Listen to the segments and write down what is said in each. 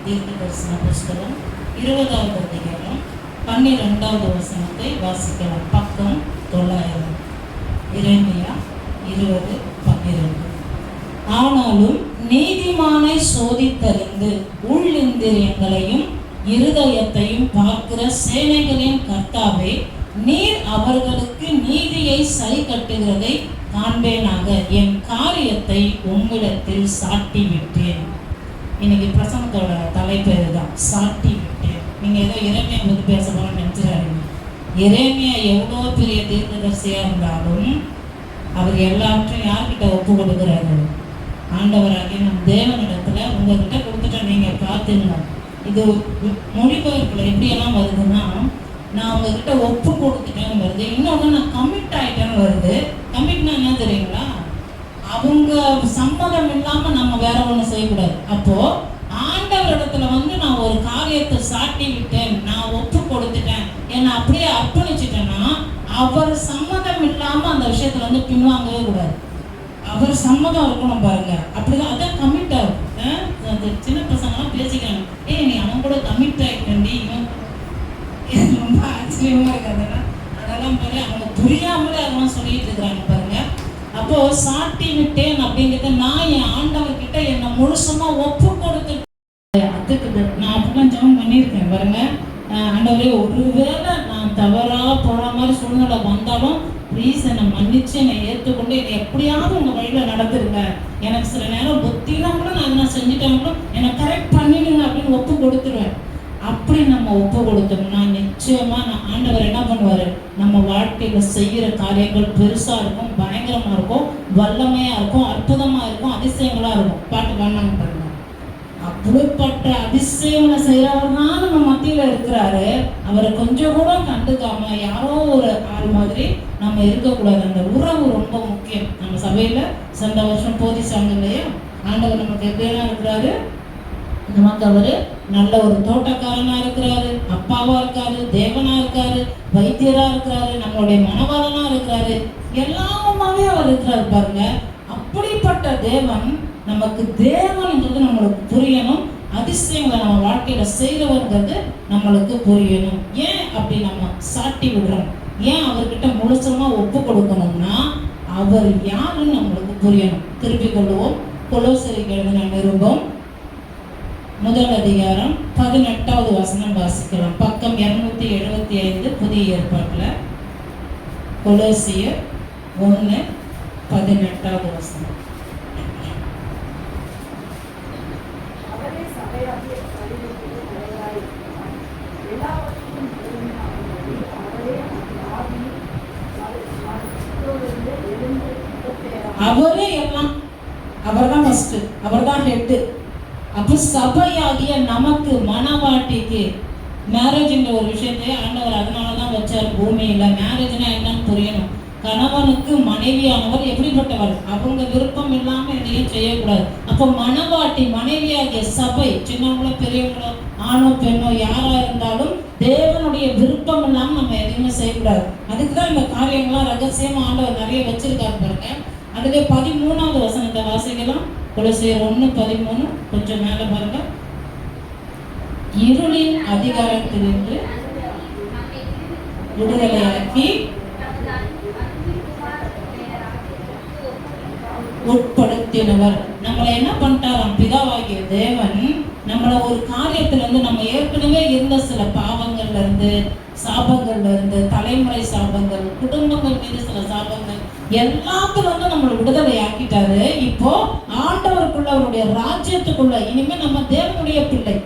தீர்க்கதரிசன புஸ்தகம் 20வது அதிகாரம் 12வது வசனத்தை வாசிக்கலாம். பக்கம் 900. எரேமியா 20:12. ஆனாலும் நீதிமானை சோதித்தறிந்து உள்ளிந்திரியங்களையும் இருதயத்தையும் பார்க்கிற சேனைகளின் கர்த்தாவே, நீர் அவர்களுக்கு நீதியை சரி கட்டுகிறதை காண்பேனாக. என் காரியத்தை உம்மிடத்தில் சாட்டி விட்டேன். இன்னைக்கு பிரசங்கத்தோட தலைப்பு இதுதான், சாட்டி விட்டேன். நீங்க ஏதோ எரேமியா பற்றி பேச போறோம்னு நினைச்சிடாதீங்க. எரேமியா எவ்வளோ பெரிய தீர்க்கதரிசியா இருந்தாலும் அவர் எல்லாவற்றையும் யார்கிட்ட ஒப்பு கொடுக்குறாரு? ஆண்டவராகிய நம் தேவனிடத்துல உங்ககிட்ட கொடுத்துட்ட, நீங்க பார்த்துங்க. இது மொழிபெயர்ப்புல எப்படியெல்லாம் வருதுன்னா, நான் உங்ககிட்ட ஒப்பு கொடுத்துட்டேன்னு வருது, இன்னொன்று நான் கமிட் ஆயிட்டேன்னு வருது. கமிட்னா என்ன தெரியுங்களா? அவங்க சம்மதம் இல்லாம நம்ம வேற ஒண்ணு செய்யக்கூடாது. அப்போ ஆண்டவரிடத்துல நான் ஒரு காரியத்தை சாட்டி விட்டேன், நான் ஒப்பு கொடுத்துட்டேன், என்னை அப்படியே அர்ப்பணிச்சுட்டேன்னா அவர் சம்மதம் இல்லாம அந்த விஷயத்துல பின்வாங்கவே கூடாது. அவர் சம்மதம் இருக்கணும் பாருங்க. அப்படிதான், அதான் கமிட் ஆகும். சின்ன பசங்கலாம் பேசிக்கிறாங்க, நீ அவன் கூட கமிட் ஆகிட்டேன்டி, ரொம்ப ஆச்சரியமா இருக்கு. அதெல்லாம் பாரு, அவங்க புரியாமலே அதெல்லாம் சொல்லிட்டு இருக்கிறாங்க பாருங்க. அப்போ சாட்டி விட்டேன் அப்படிங்கிறத நான் என் ஆண்டவர்கிட்ட என்னை முழுசமா ஒப்பு கொடுத்து, அதுக்கு நான் அப்படிலாம் ஜெபம் பண்ணியிருக்கேன் பாருங்க. ஆண்டவரே, ஒருவேளை நான் தவறா போற மாதிரி சூழ்நிலை வந்தாலும் ப்ளீஸ் என்னை மன்னிச்சு என்னை ஏற்றுக்கொண்டு என்னை எப்படியாவது உங்கள் வழியில் நடந்துருங்க. எனக்கு சில நேரம் புத்திலாம் கூட நான் என்ன செஞ்சுட்டேன் கூட என்னை கரெக்ட் பண்ணிடுங்க அப்படின்னு ஒப்பு கொடுத்துருவேன். அப்படி நம்ம ஒப்பு கொடுத்தோம்னா நிச்சயமா நான் ஆண்டவர் என்ன பண்ணுவாரு? நம்ம வாழ்க்கையில செய்யற காரியங்கள் பெருசா இருக்கும், பயங்கரமா இருக்கும், வல்லமையா இருக்கும், அற்புதமா இருக்கும், அதிசயங்களா இருக்கும். பாட்டு பண்ணாங்க பாருங்க. அப்படிப்பட்ட அதிசயங்களை செய்யறவர் தான் நம்ம மத்தியில இருக்கிறாரு. அவரை கொஞ்சம் கூட கண்டுக்காம யாரோ ஒரு ஆள் மாதிரி நம்ம இருக்கக்கூடாது. அந்த உறவு ரொம்ப முக்கியம். நம்ம சபையில சென்ற வருஷம் போதிச்சாங்க இல்லையா? ஆண்டவர் நமக்கு எப்படியெல்லாம் இருக்கிறாரு? நமக்கு அவரு நல்ல ஒரு தோட்டக்காரனா இருக்கிறாரு, அப்பாவா இருக்காரு, தேவனா இருக்காரு, வைத்தியரா இருக்கிறாரு, நம்மளுடைய மனவாளனா இருக்கிறாரு, எல்லாமுமாவே அவர் இருக்கிறாரு பாருங்க. அப்படிப்பட்ட தேவன் நமக்கு தேவன்ன்றது நம்மளுக்கு புரியணும். அதிசயங்களை நம்ம வாழ்க்கையில செய்யறவர்கிறது நம்மளுக்கு புரியணும். ஏன் அப்படி நம்ம சாட்டி விடுறோம்? ஏன் அவர்கிட்ட முழுசமா ஒப்பு கொடுக்கணும்னா அவர் யாருன்னு நம்மளுக்கு புரியணும். திருப்பிக் கொள்வோம். கொலோசையருக்கு எழுதின நிருபம் 1 அதிகாரம் 18வது வசனம் வாசிக்கலாம். பக்கம் 275 புதிய ஏற்பாட்டுல. கொலோசியர் 1:18வது வசனம். அவரே எல்லாம், அவர் தான் ஃபர்ஸ்ட், அவர் தான் ஹெட். அப்போ சபையாகிய நமக்கு, மனவாட்டிக்கு, மேரேஜ்ன்ற ஒரு விஷயத்தை ஆண்டவர் அதனாலதான் வச்சார் பூமியில. மேரேஜ்னா என்னன்னு புரியணும். கணவனுக்கு மனைவியானவர் எப்படிப்பட்டவர்? அவங்க விருப்பம் இல்லாம எதையும் செய்யக்கூடாது. அப்போ மனவாட்டி, மனைவியாகிய சபை, சின்னவங்களோ பெரியவங்களோ, ஆணோ பெண்ணோ யாரா இருந்தாலும் தேவனுடைய விருப்பம் இல்லாம நம்ம எதையுமே செய்யக்கூடாது. அதுக்குதான் இந்த காரியங்கள்லாம் ரகசியமா ஆண்டவர் நிறைய வச்சிருக்காரு பாருங்க. அதுல 13வது வசனத்தை வாசிக்கலாம். கொலோசியர் 1:13. கொஞ்சம் மேல பாருங்க. இருளின் அதிகாரத்திலிருந்து விடுதலையாக்கி உட்படுத்தினவர். நம்மளை என்ன பண்ணிட்டாராம்? பிதாவாகிய தேவன் நம்மளை ஒரு காரியத்துல நம்ம ஏற்கனவே இருந்த சில பாவங்கள்ல இருந்து, சாபங்கள்ல இருந்து, தலைமுறை சாபங்கள், குடும்பங்கள் மீது சில சாபங்கள், எல்லாத்துல நம்மளை விடுதலை ஆக்கிட்டாரு. இப்போ ஆண்டவருக்குள்ள, அவருடைய ராஜ்யத்துக்குள்ள, இனிமே நம்ம தேவனுடைய பிள்ளை.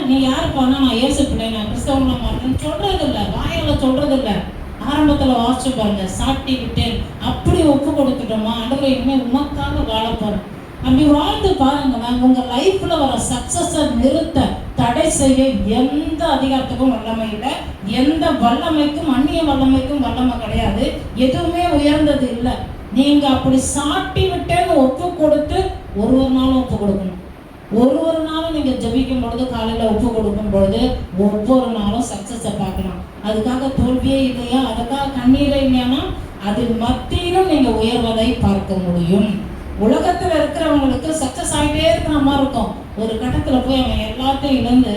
நீ யாருப்பானா? நான் இயேசு பிள்ளை, நான் கிறிஸ்தவனா மாட்டேன்னு சொல்றது இல்லை, வாயால சொல்றது இல்லை. ஆரம்பத்துல வாசிச்சு பாருங்க, சாட்டி விட்டேன். அப்படி ஒப்பு கொடுத்துட்டோமா? ஆண்டவரை இனிமே உமக்காக வாழ போறோம். அப்படி வாழ்ந்து பாருங்களேன். உங்க லைஃப்ல வர சக்சஸை நிறுத்த, தடை செய்ய எந்த அதிகாரத்துக்கும் வல்லமை இல்லை. எந்த வல்லமைக்கும், அந்நிய வல்லமைக்கும் வல்லமை கிடையாது. எதுவுமே உயர்ந்தது இல்லை. நீங்க அப்படி சாட்டி விட்டேன்னு ஒப்பு கொடுத்து ஒரு நாளும் ஒப்பு கொடுக்கணும். ஒரு நாளும் நீங்க ஜெபிக்கும் பொழுது, காலையில ஒப்பு கொடுக்கும் பொழுது ஒவ்வொரு நாளும் சக்சஸை பார்க்கலாம். அதுக்காக தோல்வியே இல்லையா, அதுக்காக கண்ணீரே இல்லையானா அது மத்தியிலும் நீங்க உயர்வதை பார்க்க முடியும். உலகத்துல இருக்கிறவங்களுக்கு சக்சஸ் ஆகிட்டே இருக்கிற மாதிரி இருக்கும். ஒரு கட்டத்துல போய் அவன் எல்லாத்தையும் இழந்து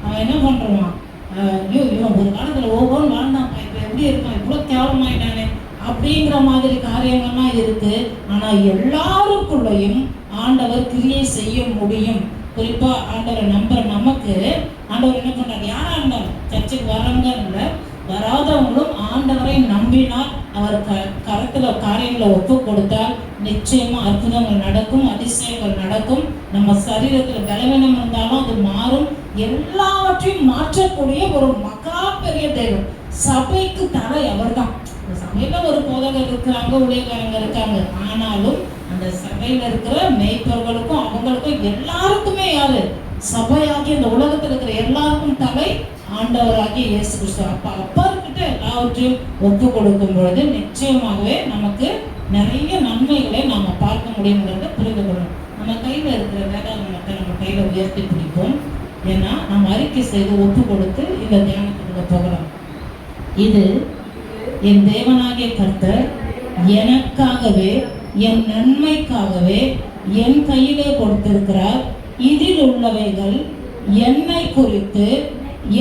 அவன் என்ன பண்றான், ஐயோ இவன் ஒரு காலத்துல ஒவ்வொன்று வாழ்ந்தான், இப்ப எப்படி இருக்கான், இவ்வளவு கேவலமாயிட்டானே அப்படிங்கிற மாதிரி காரியங்கள்லாம் இருக்கு. ஆனா எல்லாருக்குள்ளேயும் ஆண்டவர் கிரியை செய்ய முடியும். குறிப்பா ஆண்டவரை நம்புற நமக்கு ஆண்டவர் என்ன பண்றாரு, யாரா இருந்தாலும் சர்ச்சுக்கு வர்றவங்க இல்லை வராதவங்களும் ஆண்டவரை நம்பினால் அவர் கரத்துல காரியங்களை ஒப்பு கொடுத்தால் நிச்சயமா அற்புதங்கள் நடக்கும், அதிசயங்கள் நடக்கும். நம்ம சரீரத்துல பலவீனம் இருந்தாலும் அது மாறும். எல்லாவற்றையும் மாற்றக்கூடிய ஒரு மகா பெரிய தெய்வம். சபைக்கு தலை அவர் தான். சபையில ஒரு போதகர் இருக்கிறாங்க, ஊழியக்காரங்க இருக்காங்க. ஆனாலும் அந்த சபையில இருக்கிற மேய்ப்பர்களுக்கும் அவங்களுக்கும் எல்லாருக்குமே யாரு, சபையாகி இந்த உலகத்தில் இருக்கிற எல்லாருக்கும் தலை ஆண்டவராகிய இயேசு கிறிஸ்து. அப்பர்கிட்ட எல்லாவற்றையும் ஒப்பு கொடுக்கும் பொழுது நிச்சயமாகவே நமக்கு நிறைய நன்மைகளை நாம பார்க்க முடியுங்கிறத புரிந்து கொள்ளணும். நம்ம கையில இருக்கிற வேதாகமத்தை நம்ம கையில உயர்த்தி பிடிப்போம். ஏன்னா நம்ம அறிக்கை செய்து ஒப்பு கொடுத்து இந்த தியானத்துக்குள்ள போகலாம். இது என் தேவனாகிய கர்த்தர் எனக்காகவே என் நன்மைக்காகவே என் கையிலே கொடுத்திருக்கிறார். இதில் உள்ளவைகள் என்னை குறித்து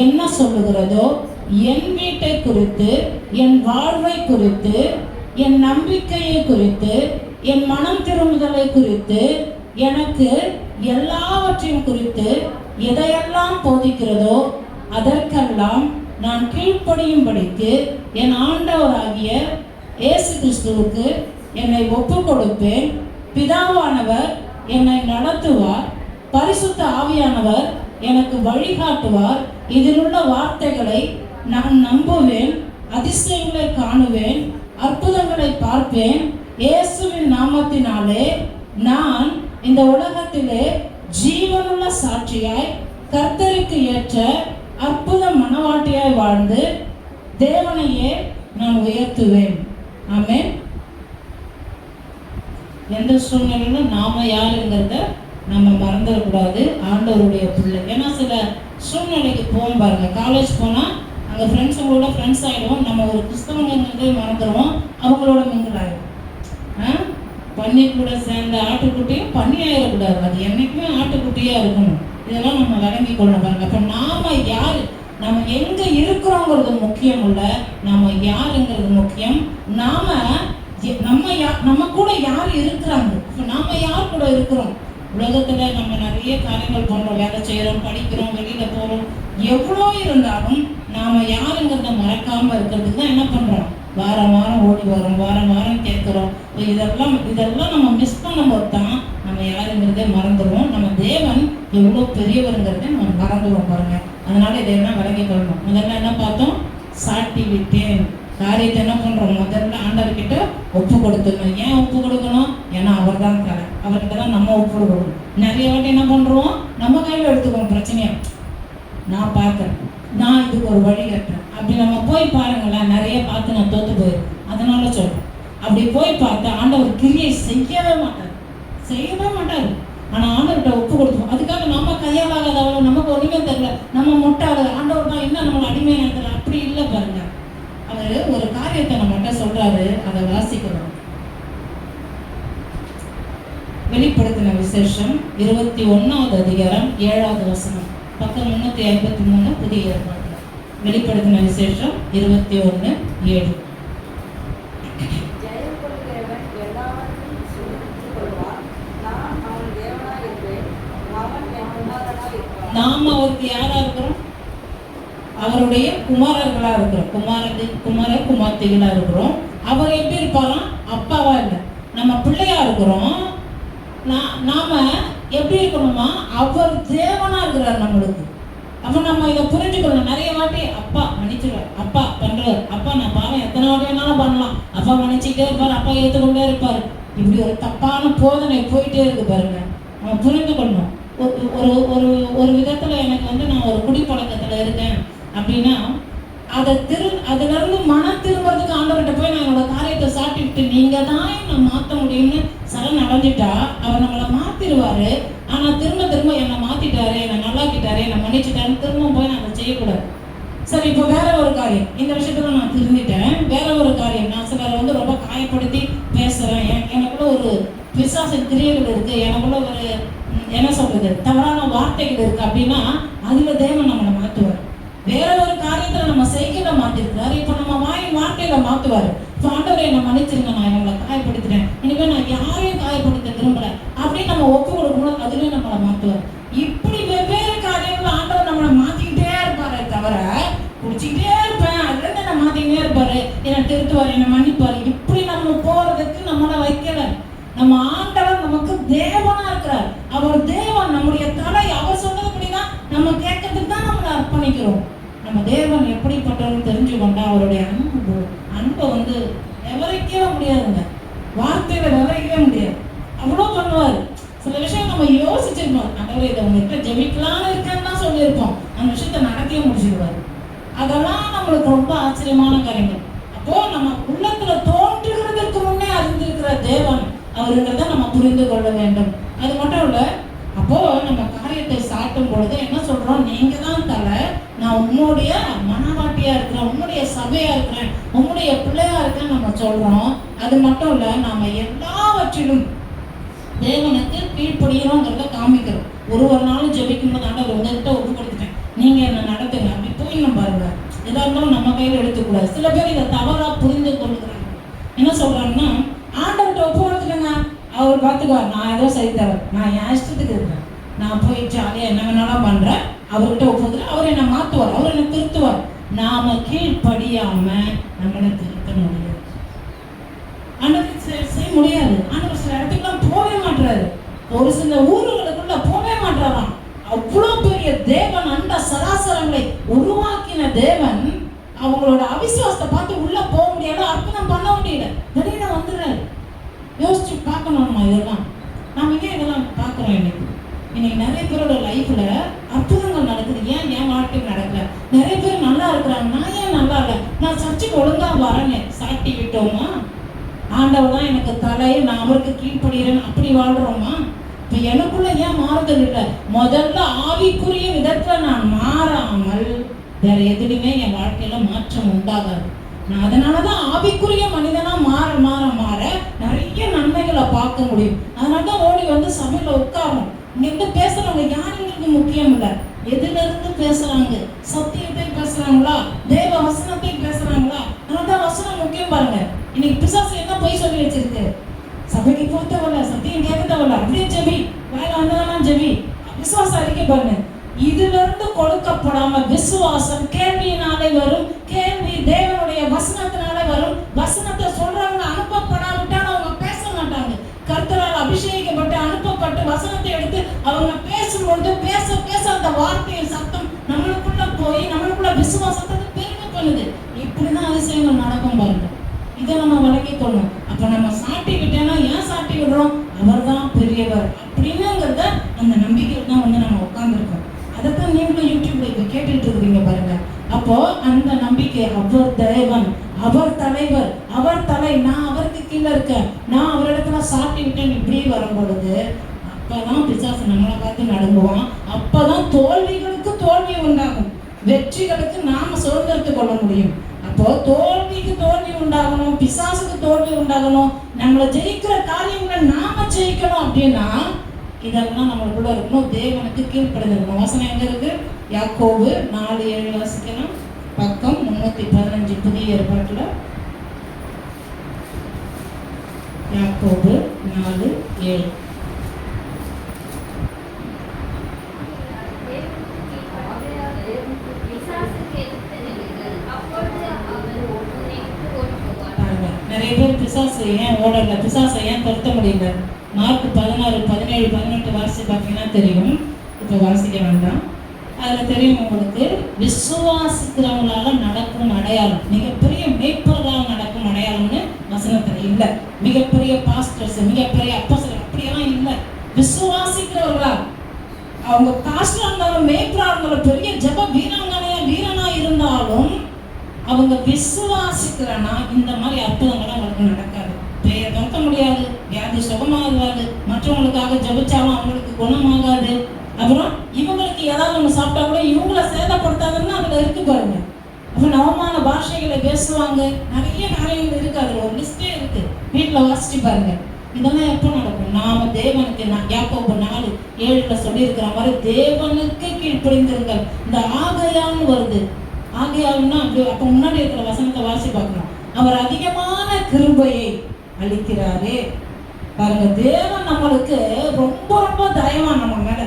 என்ன சொல்லுகிறதோ, என் வீட்டை குறித்து, என் வாழ்வை குறித்து, என் நம்பிக்கையை குறித்து, என் மனம் திரும்புதலை குறித்து, எனக்கு எல்லாவற்றையும் குறித்து எதையெல்லாம் போதிக்கிறதோ அதற்கெல்லாம் நான் கீழ்ப்படியும்படிக்கு என் ஆண்டவராகிய இயேசு கிறிஸ்துவுக்கு என்னை ஒப்பு கொடுப்பேன். பிதாவானவர் என்னை நடத்துவார், பரிசுத்த ஆவியானவர் எனக்கு வழிகாட்டுவார். இதில் உள்ள வார்த்தைகளை நான் நம்புவேன், அதிசயங்களை காணுவேன், அற்புதங்களை பார்ப்பேன். இயேசுவின் நாமத்தினாலே நான் இந்த உலகத்திலே ஜீவனுள்ள சாட்சியாய் கர்த்தருக்கு ஏற்ற அற்புத மனவாட்டியாய் வாழ்ந்து தேவனையே நான் உயர்த்துவேன். ஆமென். எந்த சூழ்நிலையிலும் நாம யாருங்கிறத நம்ம மறந்துடக்கூடாது. ஆண்டவருடைய பிள்ளை. ஏன்னா சில சூழ்நிலைக்கு போகும் பாருங்க, காலேஜ் போனால் அங்கே ஃப்ரெண்ட்ஸுங்களோட ஃப்ரெண்ட்ஸ் ஆகிடுவோம். நம்ம ஒரு கிறிஸ்தவங்கிறதே மறந்துடுவோம், அவங்களோட மிங்கிள் ஆகிடும். பன்னி கூட சேர்ந்த ஆட்டுக்குட்டியும் பன்னி ஆகிடக்கூடாது, அது என்றைக்குமே ஆட்டுக்குட்டியாக இருக்கணும். இதெல்லாம் நம்ம விளங்கி கொள்ளணும் பாருங்க. அப்போ நாம் யார், நம்ம எங்கே இருக்கிறோங்கிறது முக்கியம் இல்லை, நம்ம யாருங்கிறது முக்கியம். நம்ம கூட யார் இருக்கிறாங்க, நாம யார் கூட இருக்கிறோம். உலகத்துல நம்ம நிறைய காரியங்கள் பண்றோம், வேலை செய்யறோம், படிக்கிறோம், வெளியில போறோம். எவ்வளோ இருந்தாலும் நாம யாருங்கிறத மறக்காம இருக்கிறதுக்கு தான் என்ன பண்றோம், வாரம் வாரம் ஓடி வரோம், வாரம் வாரம் கேட்கிறோம். இதெல்லாம் நம்ம மிஸ் பண்ணும்போது தான் நம்ம யாருங்கிறதே மறந்துடுவோம். நம்ம தேவன் எவ்வளோ பெரியவருங்கிறத நம்ம மறந்துடுவோம் பாருங்க. அதனால இதெல்லாம் விளங்கி கொள்ளணும். முதல்ல என்ன பார்த்தோம், சாட்டி விட்டேன். காரியத்தை என்ன பண்றோம், முதல்ல ஆண்டவர்கிட்ட ஒப்பு கொடுத்துக்கணும். ஏன் ஒப்பு கொடுக்கணும், ஏன்னா அவர் தான் தலை, அவர்கிட்ட தான் நம்ம ஒப்பு கொடுக்கணும். நிறைய வாட்டி என்ன பண்றோம், நம்ம கையில் எடுத்துக்கோம் பிரச்சனையா, நான் பார்க்கறேன், நான் இதுக்கு ஒரு வழி கட்டுறேன் அப்படி நம்ம போய் பாருங்களேன். நிறைய பார்த்து நான் தோத்து போயிடும். அதனால சொல்றேன், அப்படி போய் பார்த்து ஆண்டவர் கிரியை செய்யவே மாட்டார். ஆனா ஆண்டவர்கிட்ட ஒப்பு கொடுப்போம். அதுக்காக நம்ம கையாளாகாதவளோ, நமக்கு ஒண்ணுமே தெரியல, நம்ம முட்டாள, ஆண்டவர் தான் என்ன நம்மளை அடிமையாக இருக்கிற, அப்படி இல்லை பாருங்க. அவர் ஒரு காரியத்தை நம்மகிட்ட சொல்றாரு, அதை வாசிக்கணும். வெளிப்படுத்தின விசேஷம் 21வது அதிகாரம் 7வது வசனம், பக்கம் 353, புதிய ஏற்பாடு. வெளிப்படுத்தின விசேஷம் 21:7. நாம அவருக்கு யாரா இருக்கிறோம், அவருடைய குமாரர்களா இருக்கிறோம், குமார்த்திகளா இருக்கிறோம். அவர் எப்படி இருப்பாராம், அப்பாவா இல்லை, நம்ம பிள்ளையா இருக்கிறோம். நாம எப்படி இருக்கணுமா, அவர் தேவனா இருக்கிறார் நம்மளுக்கு. அப்ப நம்ம இதை புரிஞ்சுக்கணும். நிறைய வாட்டி அப்பா மன்னிச்சிருவார், அப்பா பண்றார், அப்பா நான் பாவம் எத்தனை வாட்டி வேணாலும் பண்ணலாம், அப்பா மன்னிச்சுட்டே இருப்பார், அப்பா ஏற்றுக்கொண்டே இருப்பார். இப்படி ஒரு தப்பான போதனை போயிட்டே இருக்கு பாருங்க. நம்ம புரிந்து கொள்ளணும். ஒரு விதத்துல எனக்கு நான் ஒரு குடிப்பழக்கத்துல இருக்கேன் அப்படின்னா அதுல இருந்து மனம் திரும்புறதுக்கு ஆண்டவர்கிட்ட போய் நான் என்னோட காரியத்தை சாட்டிவிட்டு நீங்க தான் என்னை மாற்ற முடியும்னு சரண் அடைஞ்சிட்டா அவர் நம்மளை மாத்திருவாரு. ஆனா திரும்ப என்னை மாத்திட்டாரு, என்னை நல்லாக்கிட்டாரு, என்னை மன்னிச்சுட்டாருன்னு திரும்ப போய் நான் அதை செய்யக்கூடாது. சரி, இப்போ வேற ஒரு காரியம், இந்த விஷயத்துல நான் திருந்திட்டேன். வேற ஒரு காரியம், நான் சிலரை ரொம்ப காயப்படுத்தி பேசுறேன், எனக்குள்ள ஒரு பிசாசின் கிரியைகள் இருக்கு, எனக்குள்ள ஒரு என்ன சொல்றது தவறான வார்த்தைகள் இருக்கு அப்படின்னா அதுல தேவன் நம்மளை மாத்துவார். வேற ஒரு காரியத்துல நம்ம செய்கையில மாத்திருக்கிறாரு, இப்ப நம்ம வாயின் வார்த்தையில மாத்துவாரு. ஆண்டவரை என்ன மன்னிச்சிருங்க, நான் இவங்களை காயப்படுத்துறேன், இனிமே நான் யாரையும் காயப்படுத்த விரும்பல அப்படின்னு நம்ம ஒப்பு கொடுக்கணும், அதுலயும் நம்மளை மாத்துவார். இப்படி வெவ்வேறு காரியங்கள் ஆண்டவர் நம்மளை மாத்திக்கிட்டே இருப்பாரு தவிர குடிச்சுக்கிட்டே இருப்பேன் அதுல இருந்து என்ன மாத்திக்கிட்டே இருப்பாரு, என்னை திருத்துவார், என்னை மன்னிப்பாரு. இப்படி நம்ம போறதுக்கு நம்மளை வைக்கல. நம்ம ஆண்டவர் நமக்கு தேவனா இருக்கிறார். அவர் தேவன், நம்முடைய தலை. அவர் சொன்னதுபடிதான் நம்ம கேட்கறதுக்கு தான் நம்மளை அர்ப்பணிக்கிறோம். நம்ம தேவன் எப்படிப்பட்டவன்னு தெரிஞ்சு கொண்டா அவருடைய அன்பை விவரிக்கவே முடியாதுங்க, வார்த்தையில விவரிக்கவே முடியாது. அவ்வளோ பண்ணுவார். சில விஷயம் நம்ம யோசிச்சிருப்போம், ஆண்டவரே இதை உங்ககிட்ட ஜெபிக்கலான்னு இருக்கேன்னு தான் சொல்லியிருப்போம், அந்த விஷயத்த நடத்தியே முடிச்சிருவாரு. அதெல்லாம் நம்மளுக்கு ரொம்ப ஆச்சரியமான காரியங்கள். அப்போ நம்ம உள்ளத்துல தோன்றுகிறதுக்கு முன்னே அறிந்திருக்கிற தேவன் அவருங்கிறத நம்ம புரிந்து கொள்ள வேண்டும். அது மட்டும் இல்ல, அப்போ நம்ம காரியத்தை சாட்டும் பொழுது என்ன சொல்றோம், நீங்க தான் தலை, நான் உன்னுடைய மனவாட்டியா இருக்கிறேன், உன்னுடைய சபையா இருக்கிறேன், உன்னுடைய பிள்ளையா இருக்கிறேன் நம்ம சொல்றோம். அது மட்டும் இல்ல, நாம எல்லாவற்றிலும் தேவனுக்கு கீழ்ப்படுகிறோங்கிறத காமிக்கிறோம். ஒரு நாளும் ஜெபிக்கும் போது ஆண்டவர் உங்ககிட்ட ஒப்பு கொடுத்துட்டேன், நீங்க என்ன நடத்துங்க அப்படி போயிடணும் பாருங்க. எதா இருந்தாலும் நம்ம கையில் எடுத்துக்கூடாது. சில பேர் இதை தவறா புரிந்து கொள்ளுகிறாங்க. என்ன சொல்றாங்கன்னா, ஆண்டவர்கிட்ட ஒப்பு கொடுத்துட்டேங்க, அவர் பார்த்துக்குவார், நான் ஏதோ சரி தவறு, நான் என் இஷ்டத்துக்கு இருக்கிறேன், நான் போய் ஜாலியா என்ன வேணாலும் பண்றேன், அவர்கிட்ட ஒப்புதுல அவர் என்ன மாத்துவார், அவர் என்ன திருத்துவார். நாம கீழ்படியாம நம்மளை திருத்த முடியாது, ஆண்டவர் செய்ய முடியாது. ஆண்டவர் சில இடத்துக்குலாம் போவே மாட்டாரு, ஒரு சில ஊர்களுக்குள்ள போவே மாட்டாராம். அவ்வளவு பெரிய தேவன், அண்ட சராசரங்களை உருவாக்கின தேவன் அவங்களோட அவிசுவாசத்தை பார்த்து உள்ள போக முடியாது, அற்புதம் பண்ண முடியல, திடீர்னு வந்துடுறாரு. யோசிச்சு பார்க்கணும் இதெல்லாம். நாம ஏன் இதெல்லாம் பார்க்குறோம்? இன்னைக்கு நிறைய பேரோட லைஃப்ல அற்புதங்கள் நடக்குது, ஏன் என் வாழ்க்கையில் நடக்கல? நிறைய பேர் நல்லா இருக்கிறாங்க, நான் ஏன் நல்லா இல்லை? நான் சர்ச்சுக்கு ஒழுங்கா வரேன்னு சாட்டி விட்டோமா? ஆண்டவர் தான் எனக்கு தலை, நான் அவருக்கு கீழ்ப்படுகிறேன் அப்படி வாழ்றோமா? இப்ப எனக்குள்ள ஏன் மாறுதல் இல்லை? முதல்ல ஆவிக்குரிய விதத்துல நான் மாறாமல் வேற எதுலையுமே என் வாழ்க்கையில மாற்றம் உண்டாகாது. நான் அதனாலதான் ஆவிக்குரிய மனிதனா மாற மாற மாற நிறைய நன்மைகளை பார்க்க முடியும். அதனாலதான் ஓடி சபையில உட்காரணும். இங்க பேசுறவங்க யாருங்களுக்கு முக்கியம் இல்லை, எதுல இருந்து பேசுறாங்க, சத்தியத்தை பேசுறாங்களா, தேவ வசனத்தை பேசுறாங்களா? அதனாலதான் வசனம் முக்கியம் பாருங்க. இன்னைக்கு பிசாசு என்ன போய் சொல்லி வச்சிருக்கு, சபைக்கு போத்தவல்ல, சத்தியம் கேட்கத்தவல்ல, அப்படியே ஜெபி, வேலை வந்ததெல்லாம் ஜெபி, விசுவாசம் அறிக்கை பாருங்க. இதுல இருந்து கொடுக்கப்படாம விசுவாசம் கேள்வியினாலே வரும், கேள்வி தேவனுடைய வசனத்தினாலே வரும். வசனத்தை சொல்றவங்க அனுப்பப்படாவிட்டால் அவங்க பேச மாட்டாங்க. கர்த்தரால் அபிஷேகிக்கப்பட்டு அனுப்பப்பட்டு வசனத்தை எடுத்து அவங்க பேசும்பொழுது பேச பேச அந்த வார்த்தையின் சத்தம் நம்மளுக்குள்ள போய் நம்மளுக்குள்ள விசுவாசத்தை பெருக பண்ணுது. இப்படிதான் அதிசயங்கள் நடக்கும் பாருங்க. இதை நம்ம விளக்கி கொள்ளணும். அப்ப நம்ம சாட்டி விட்டேன்னா ஏன் சாட்டி விடுறோம்? அவர் தான் பெரியவர் அப்படின்னுங்கிறத அந்த நம்பிக்கையில் தான் நம்ம உட்கார்ந்துருக்கோம். அதைத்தான் நீங்களும் யூடியூப்ல இப்ப கேட்டுட்டு இருக்கிறீங்க பாருங்க. அப்போ அந்த நம்பிக்கை, அவர் தேவன், அவர் தலைவர், அவர் தலை, நான் அவருக்கு கீழே இருக்கேன், நான் அவரிடத்துல சாட்டி விட்டேன், இப்படி வரும் பொழுது அப்பதான் பிசாசு நம்மளை பார்த்து நடுங்குவான். அப்பதான் தோல்விகளுக்கு தோல்வி உண்டாகும், வெற்றிகளுக்கு நாம சுதந்திரத்து கொள்ள முடியும். அப்போ தோல்விக்கு தோல்வி உண்டாகணும், பிசாசுக்கு தோல்வி உண்டாகணும், நம்மளை ஜெயிக்கிற காரியங்களை நாம ஜெயிக்கணும் அப்படின்னா இதெல்லாம் நம்மளுக்குள்ள இருக்கணும். தேவனுக்கு கீழ்ப்படுதல். வசனம் எங்க இருக்கு? யாக்கோபு 4:7 வாசிக்கலாம். பக்கம் 315 புதிய ஏற்பாட்டுல யாக்கோபு 4:7. நிறைய பேர் பிசாசு ஏன் ஓடல, பிசாசை ஏன் துரத்த முடியல? மார்க் 16, 17, 18 வாசி பார்த்தீங்கன்னா தெரியும். இப்போ வாசிக்க வேண்டாம், அதில் தெரியும் உங்களுக்கு. விசுவாசிக்கிறவங்களால நடக்கும் அடையாளம், மிகப்பெரிய மேய்ப்பர்களால் நடக்கும் அடையாளம்னு வசனத்தில் இல்லை. மிகப்பெரிய பாஸ்டர்ஸ், மிகப்பெரிய அப்போஸ்தலர் அப்படியெல்லாம் இல்லை. விசுவாசிக்கிறவர்களா, அவங்க பாஸ்டரா இருந்தாலும் மேய்ப்பரா இருந்தாலும் பெரிய ஜெப வீரனா இருந்தாலும் அவங்க விசுவாசிக்கிறனா இந்த மாதிரி அற்புதங்கள்லாம் அவங்களுக்கு நடக்காது. பேரை துரத்த முடியாது, வியாதி சுகமாகாது, மற்றவங்களுக்காக ஜபிச்சாலும் அவங்களுக்கு குணமாகாது. அப்புறம் இவங்களுக்கு ஏதாவது ஒன்று சாப்பிட்டா கூட இவங்களை சேதப்படுத்தாதுன்னு அதுல இருக்கு பாருங்க. அப்புறம் நவமான பாஷைகளை பேசுவாங்க, நிறைய காரியங்கள் இருக்கு, அதுல ஒரு லிஸ்டே இருக்கு, வீட்டில் வாசிச்சு பாருங்க. இதெல்லாம் எப்போ நடக்கும்? நாம தேவனுக்கு யாக்கோபு 4:7 சொல்லியிருக்கிற மாதிரி தேவனுக்கு கீழ்ப்படிந்திருங்கள். இந்த ஆகையான்னு வருது. ஆகையான்னா அப்படி அப்போ முன்னாடி இருக்கிற வசனத்தை வாசி பார்க்கணும். அவர் அதிகமான கிருபையை அளிக்கிறாரே. பாருங்க, தேவன் நம்மளுக்கு ரொம்ப ரொம்ப தயவா நம்ம மேல.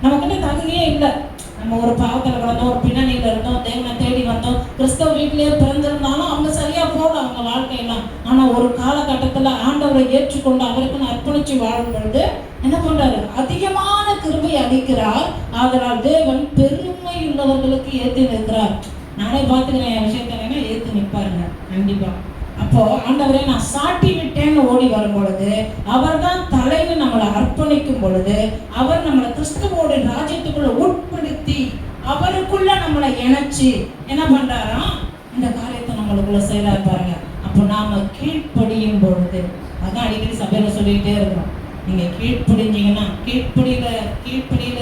நமக்கிட்ட தகுதியே இல்லை. நம்ம ஒரு பாவத்தில் கிடந்தோம், ஒரு பின்னணியில் இருந்தோம், தேவனை தேடி வந்தோம், கிறிஸ்தவ வீட்டிலேயே பிறந்திருந்தாலும் அவங்க சரியா போகல அவங்க வாழ்க்கையெல்லாம். ஆனா ஒரு காலகட்டத்தில் ஆண்டவரை ஏற்றுக்கொண்டு அவருக்குன்னு அர்ப்பணிச்சு வாழும் பொழுது என்ன பண்றாரு? அதிகமான கிருபை அளிக்கிறார். ஆதலால் தேவன் பெருமை உள்ளவர்களுக்கு ஏற்றி நிற்கிறார். நானே பார்த்துக்கிறேன் என் விஷயத்த ஏற்று நிற்பாருங்க கண்டிப்பா. அப்போ ஆண்டவரே நான் சாட்டி விட்டேன்னு ஓடி வரும் பொழுது, அவர் தான் தலைன்னு நம்மளை அர்ப்பணிக்கும் பொழுது, அவர் நம்மளை கிறிஸ்துவோட ராஜ்யத்துக்குள்ள உட்படுத்தி அவருக்குள்ள நம்மளை இணைச்சு என்ன பண்றாராம்? இந்த காரியத்தை நம்மளுக்குள்ள செய்யறா பாருங்க. அப்போ நாம கீழ்ப்படியும் பொழுது, அதான் அடிக்கடி சபையில சொல்லிக்கிட்டே இருக்கோம், நீங்க கீழ்ப்படிஞ்சீங்கன்னா கீழ்ப்படியில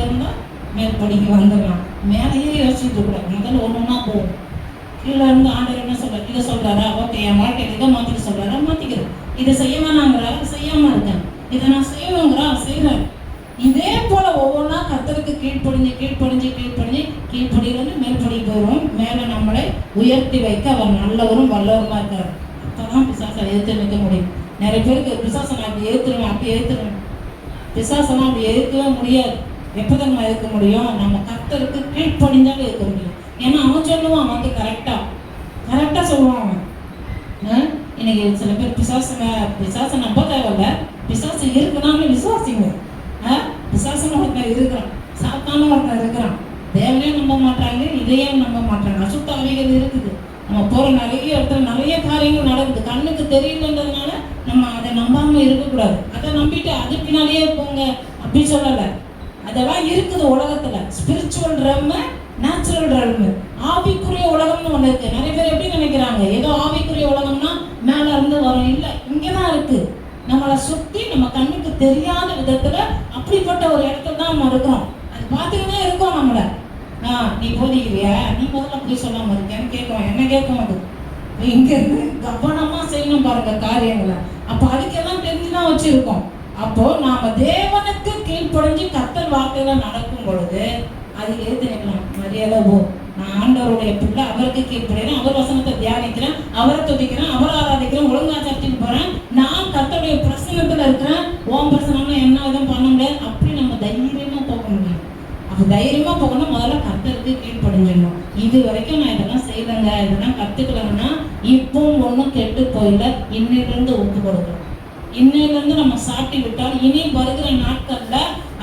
இருந்தா மேற்படிக்கு வந்துடலாம். மேலேயே யோசிச்சுட்டு கூட முதல்ல ஒண்ணுன்னா போகும். கீழே இருந்து ஆண்டவர் என்ன சொல்றாரு? இதை சொல்றாரா? ஓகே, என் வாழ்க்கையில் இதை மாத்திக்க சொல்றாரா? மாத்திக்கிறேன். இதை செய்ய வேணாங்கிறா? செய்யாம இருக்கேன். இதை நான் செய்வேங்கிறா? செய்யறேன். இதே போல ஒவ்வொன்றா கர்த்தருக்கு கீழ்ப்படியிலிருந்து மேற்படி போயிடும். மேல நம்மளை உயர்த்தி வைக்க அவர் நல்லவரும் வல்லவருமா இருக்காரு. அப்பதான் பிசாசை எதிர்த்து நிற்க முடியும். நிறைய பேருக்கு பிசாசை நான் அப்படி ஏத்துருவேன். பிசாசெல்லாம் அப்படி எதிர்க்கவே முடியாது. எப்பதான் எதிர்க்க முடியும்? நம்ம கர்த்தருக்கு கீழ்ப்படிஞ்சாலும் எதிர்க்க முடியும். ஏன்னா அவன் சொல்லுவான் வந்து கரெக்டா சொல்லுவான் அவன். இன்னைக்கு சில பேர் பிசாசை நம்ப தேவையில்ல, பிசாசு இருக்குனாலும் விசுவாசிங்க. பிசாசன் ஒருத்தர் இருக்கிறான், சாத்தான ஒருத்தர் இருக்கிறான். தேவனே நம்ப மாட்டாங்க, இதையே நம்ப மாட்டாங்க. அசுத்த ஆவிகள் இருக்குது. நம்ம போற நிறைய இடத்துல நிறைய காரியங்கள் நடக்குது. கண்ணுக்கு தெரியலன்றதுனால நம்ம அதை நம்பாம இருக்கக்கூடாது. அதை நம்பிட்டு அது பின்னாடியே போங்க அப்படி சொல்லலை. அதெல்லாம் இருக்குது உலகத்துல. ஸ்பிரிச்சுவல் ரெல்ம், நேச்சுரல் ரெல்ம், ஆவிக்குரிய உலகம்னு ஒண்ணு இருக்கு. நிறைய பேர் எப்படி நினைக்கிறாங்க, ஏதோ ஆவிக்குரிய உலகம்னா மேல இருந்து வரும். இல்லை, இங்கதான் இருக்கு. நம்மளை சுத்தி நம்ம கண்ணுக்கு தெரியாத விதத்துல அப்படிப்பட்ட ஒரு இடத்துல தான் நம்ம இருக்கிறோம். அது பார்த்துக்கிட்டே இருக்கோம் நம்மள. நீ போதிக்கிறியா, நீ முதல்ல அப்படி சொல்லாம இருக்கேன்னு கேட்கும். என்ன கேட்கும்? அது இங்க இருந்து கவனமா செய்யணும் பாருங்க காரியங்களை. அப்ப அதுக்கெல்லாம் தெரிஞ்சுதான் வச்சிருக்கோம். அப்போ நாம தேவனுக்கு கீழ்ப்படிஞ்சு கர்த்தர் வார்த்தையில நடக்கும் பொழுது அது எழுத்து நிற்கலாம். மரியாதை போ, நான் ஆண்டவருடைய பிள்ளை, அவருக்கு கீழ்ப்படிறேன், அவர் வசனத்தை தியானிக்கிறேன், அவரை துதிக்கிறேன், அவரை ஆராதிக்கிறேன், ஒழுங்கா சர்ச்சுக்கு போறேன், நான் கர்த்தருடைய பிரசனத்துல இருக்கிறேன், ஓம் பிரசனம்னா என்ன விதம் பண்ண முடியாது. அப்படி நம்ம தைரியமா போக முடியும். அப்ப தைரியமா போகணும், முதல்ல கர்த்தருக்கு கீழ்ப்படிஞ்சிடணும். இது வரைக்கும் நான் இதெல்லாம் செய்யலைங்க, இதெல்லாம் கத்துக்கலன்னா இப்போ ஒன்றும் கெட்டு போயில. இன்னிலிருந்து ஒப்பு கொடுக்கணும். இன்னிலிருந்து நம்ம சாட்டி விட்டால் இனி வருகிற நாட்கள்ல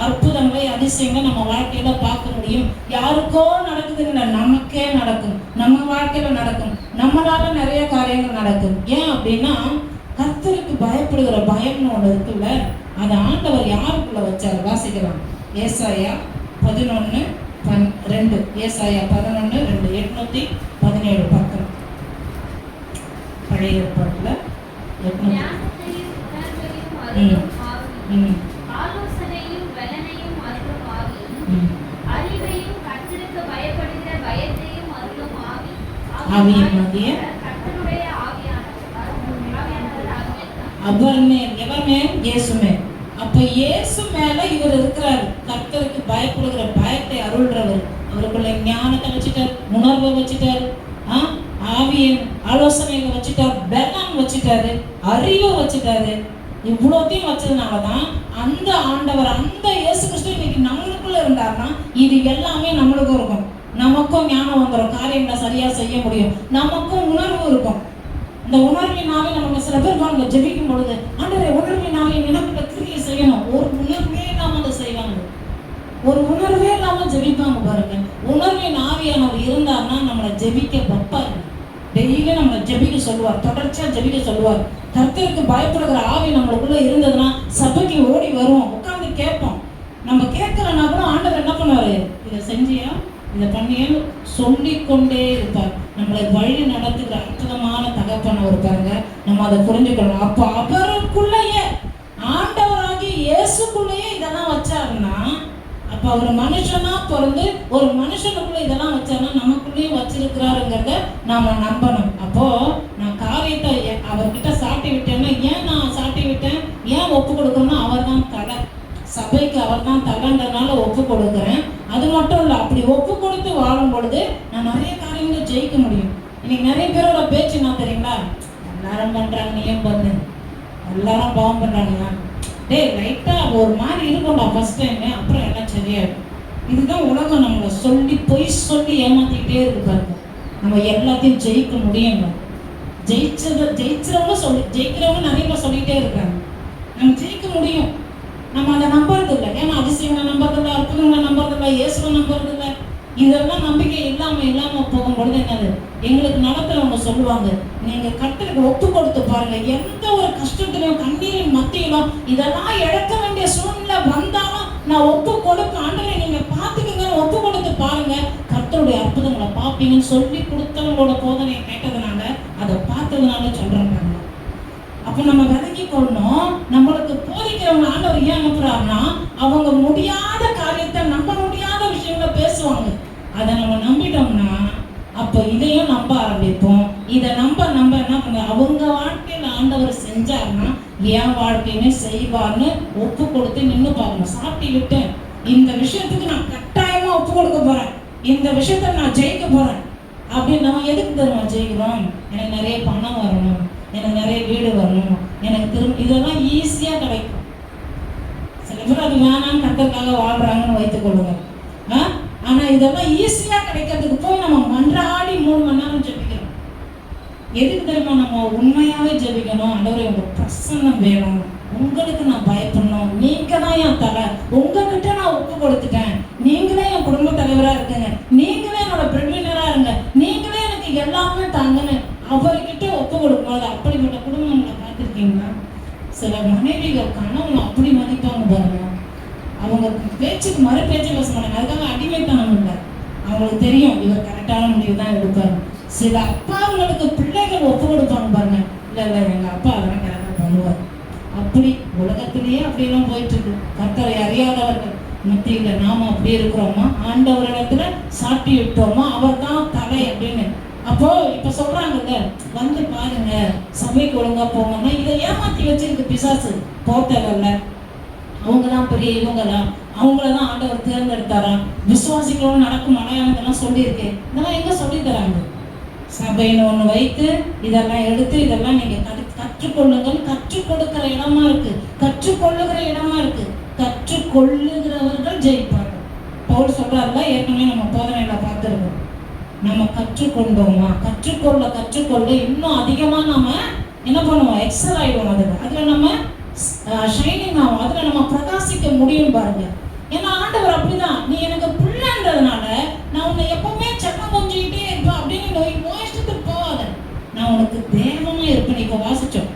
அற்புதங்களை அதிசயங்களை நம்ம வாழ்க்கையில பார்க்க முடியும். யாருக்கோ நடக்குதுன்னு நமக்கே நடக்கும், நம்ம வாழ்க்கையில நடக்கும், நம்மளால நிறைய காரியங்கள் நடக்கும். ஏன் அப்படின்னா கர்த்தருக்கு பயப்படுகிற பயம்னு ஒண்ணு இருக்குல்ல, அது ஆண்டவர் யாருக்குள்ள வச்சாரு? வாசிக்கலாம். ஏசாயா 11:2. ஏசாயா 11:2, 817 பக்கம். பழைய ஏற்பாட்டுல 800. அப்ப இயேசு மேல இவர் இருக்கிறார். கர்த்தருக்கு பயப்படுகிற பயத்தை அருள்றவர். அவருக்குள்ள ஞானத்தை வச்சுட்டார், உணர்வை வச்சுட்டார், ஆவியின் ஆலோசனைகளை வச்சுட்டார், பலம் வச்சுட்டாரு, அறிவை வச்சுட்டாரு. இவ்வளோத்தையும் வச்சதுனாலதான் அந்த ஆண்டவர், அந்த இயேசு கிறிஸ்து இன்னைக்கு நம்மளுக்குள்ள இருந்தாருன்னா இது எல்லாமே நம்மளுக்கும் இருக்கும். நமக்கும் ஞானம் வந்துடும், காரியங்களை சரியா செய்ய முடியும், நமக்கும் உணர்வு இருக்கும். இந்த உணர்வினாவே நமக்கு சில பேர் வாங்க ஜெபிக்கும் பொழுது, ஆண்டவரே உணர்வினாவே நினைக்கிட்ட கிரியை செய்யணும். ஒரு உணர்வே இல்லாம அதை செய்வாங்க, ஒரு உணர்வே இல்லாம ஜெபிப்பாங்க பாருங்க. உணர்வின் ஆவியானவர் இருந்தாருன்னா நம்மளை ஜெபிக்க வைப்பாரு. டெய்லி நம்மளை ஜெபிக்க சொல்லுவார், தொடர்ச்சியா ஜெபிக்க சொல்லுவார். கர்த்தருக்கு பயப்படுகிற ஆவி நம்மளுக்குள்ள இருந்ததுன்னா சபைக்கு ஓடி வருவோம், உட்கார்ந்து கேட்போம். நம்ம கேட்கலன்னா கூட ஆண்டவர் என்ன பண்ணுவாரு? இதை செஞ்சியா, இதை பண்ணியான்னு சொல்லிக்கொண்டே இருப்பார். நம்மளை வழி நடத்துகிற அற்புதமான தகப்பனவர் பாருங்க. நம்ம அதை புரிஞ்சுக்கணும். அப்போ அவருக்குள்ளேயே, ஆண்டவராகிய இயேசுக்குள்ளேயே இதெல்லாம் வச்சாருன்னா, அப்ப அவர் மனுஷனா பிறந்து ஒரு மனுஷனுக்குள்ள இதெல்லாம் வச்சாருன்னா நமக்குள்ளேயும் வச்சிருக்கிறாருங்கிறத நாம நம்பணும். அப்போ நான் காரியத்தை அவர்கிட்ட சாட்டி விட்டேன்னா, ஏன் நான் சாட்டி விட்டேன், ஏன் ஒப்பு அவர் தான் தலைன்றதுனால ஒப்பு கொடுக்குறேன். அது மட்டும் இல்லை, அப்படி ஒப்பு கொடுத்து வாழும் பொழுது நான் நிறைய காரியங்களை ஜெயிக்க முடியும். இன்னைக்கு நிறைய பேரோட பேச்சு என்ன தெரியுங்களா? எல்லாரும் பண்ணுறாங்க, நீயும் பண்ணு, எல்லாரும் பாவம் பண்ணுறாங்க. டேய், லைட்டாக ஒரு மாதிரி இருக்கும்டா ஃபர்ஸ்ட் டைமு, அப்புறம் எல்லாம் சரியாயிடும். இதுதான் உலகம் நம்மளை சொல்லி பொய் சொல்லி ஏமாற்றிக்கிட்டே இருக்கு பாருங்க. நம்ம எல்லாத்தையும் ஜெயிக்க முடியுங்க. ஜெயிக்கிறவங்க நிறைய பேர் சொல்லிகிட்டே இருக்கிறாங்க. நம்ம ஜெயிக்க முடியும். நம்ம அதை நம்புறது இல்லை. ஏன்னா அதிசயங்களை நம்புறதில்லை, அற்புதங்களை நம்புறதில்லை, இயேசுவை நம்புறதில்லை. இதெல்லாம் நம்பிக்கை இல்லாமல் போகும்பொழுது என்னது, எங்களுக்கு நடத்துறவங்க சொல்லுவாங்க, நீங்கள் கர்த்தருக்கு ஒப்பு கொடுத்து பாருங்க, எந்த ஒரு கஷ்டத்திலையும் கண்ணீரின் மத்தியிலும் இதெல்லாம் இழக்க வேண்டிய சூழ்நிலை வந்தாலும் நான் ஒப்பு கொடுப்பேன், ஆண்டவரே நீங்கள் பார்த்துக்கங்க, ஒப்பு கொடுத்து பாருங்க, கர்த்தருடைய அற்புதங்களை பார்ப்பீங்கன்னு சொல்லி கொடுத்தவங்களோட போதனையை கேட்டதுனால, அதை பார்த்ததுனால சொல்றாங்க. அப்போ நம்ம விலகி கொள்ளணும். நம்மளுக்கு போதிக்கிறவங்க ஆண்டவர் ஏன் அனுப்புறாருன்னா, அவங்க முடியாத காரியத்தை, நம்ப முடியாத விஷயங்களை பேசுவாங்க. அதை நம்ம நம்பிட்டோம்னா அப்போ இதையும் நம்ப ஆரம்பிப்போம். இதை நம்ப என்ன பண்ண, அவங்க வாழ்க்கையில் ஆண்டவர் செஞ்சாருன்னா என் வாழ்க்கையுமே செய்வார்னு ஒப்பு கொடுத்து நின்று பார்க்கணும். சாப்பிட்டு விட்டேன், இந்த விஷயத்துக்கு நான் கட்டாயமா ஒப்பு கொடுக்க போறேன், இந்த விஷயத்த நான் ஜெயிக்க போறேன் அப்படின்னு நம்ம எதுக்கு தெரியுமா ஜெயிக்கிறோம்? எனக்கு நிறைய பணம் வரணும், எனக்கு நிறைய வீடு வரணும், எனக்கு திரும்ப, இதெல்லாம் ஈஸியா கிடைக்கும். சில பேர் அது வேணான்னு கர்த்தருக்காக வாழ்றாங்கன்னு வைத்துக் கொள்ளுங்க. ஆனா இதெல்லாம் ஈஸியா கிடைக்கிறதுக்கு போய் நம்ம மன்றாடி 3 மணி நேரம் ஜெபிக்கிறோம். எதுக்கு தெரியுமா? நம்ம உண்மையாவே ஜெபிக்கணும். ஆண்டவரே உங்க பிரசன்னம் வேணும், உங்களுக்கு நான் பயப்படணும், நீங்க தான் என் தலை, உங்ககிட்ட நான் ஒப்பு கொடுத்துட்டேன், நீங்களே என் குடும்ப தலைவரா இருக்குங்க, நீங்களே என்னோட பிரெட்வினரா இருங்க, நீங்களே எனக்கு எல்லாமே தாங்கன்னு அவர்கிட்ட ஒப்பு கொடுக்கும்போது அப்படிப்பட்ட குடும்பங்களை பார்த்துருக்கீங்களா? சில மனைவிகள் கணவன் அப்படி மதிப்பாங்க பாருங்க. அவங்க பேச்சுக்கு மறு பேச்சு பேச மாட்டாங்க. அதுக்காக அடிமைத்தனம் இல்லை, அவங்களுக்கு தெரியும் இவர் கரெக்டான முடிவு தான் எடுப்பாரு. சில அப்பாங்களுக்கு பிள்ளைகள் ஒப்பு கொடுப்பாங்க பாருங்க, இல்லை இல்லை எங்கள் அப்பா அதெல்லாம் கரெக்டாக பண்ணுவார். அப்படி உலகத்திலேயே அப்படியெல்லாம் போயிட்டு இருக்கு. கர்த்தரை அறியாதவர்கள் மத்தியில் நாம அப்படி இருக்கிறோமா? ஆண்டவரிடத்துல சாட்டி விட்டோமா அவர் தான் தலை அப்படின்னு. அப்போ இப்ப சொல்றாங்கல்ல, வந்து பாருங்க சபைக்கு ஒழுங்கா போங்கன்னா, இதை ஏமாத்தி வச்சிருக்கு பிசாசு. போத்தல அவங்கதான் பெரிய, இவங்கதான் அவங்களதான் ஆண்டவர் தேர்ந்தெடுத்தாரா, விசுவாசிகளோடு நடக்கும் அடையாளங்கள்லாம் சொல்லியிருக்கேன். இதெல்லாம் எங்க சொல்லி தராங்க? சபைன்னு ஒண்ணு வைத்து இதெல்லாம் எடுத்து இதெல்லாம் நீங்க கற்றுக்கொள்ளுங்கள். கற்றுக் கொடுக்கிற இடமா இருக்கு, கற்றுக்கொள்ளுகிற இடமா இருக்கு. கற்றுக்கொள்ளுகிறவர்கள் ஜெயிப்பார்கள். பவுல் சொல்றாருல, ஏற்கனவே நம்ம போதனையில பார்த்துருக்கோம். நம்ம கற்றுக்கொண்டோமா? கற்றுக்கொள்ள இன்னும் அதிகமா நாம என்ன பண்ணுவோம்? எக்ஸல் ஆயிடுவோம். அதுல நம்ம ஷைனிங் ஆகும், அதுல நம்ம பிரகாசிக்க முடியும் பாருங்க. ஏன்னா ஆண்டவர் அப்படிதான், நீ எனக்கு பிள்ளைன்றதுனால நான் உன்னை எப்பவுமே செல்லம் கொஞ்சிக்கிட்டே இருப்பேன் அப்படின்னு இஷ்டத்துக்கு போகாத, நான் உனக்கு தேவமா இருப்பேன். இப்ப வாசிச்சோம்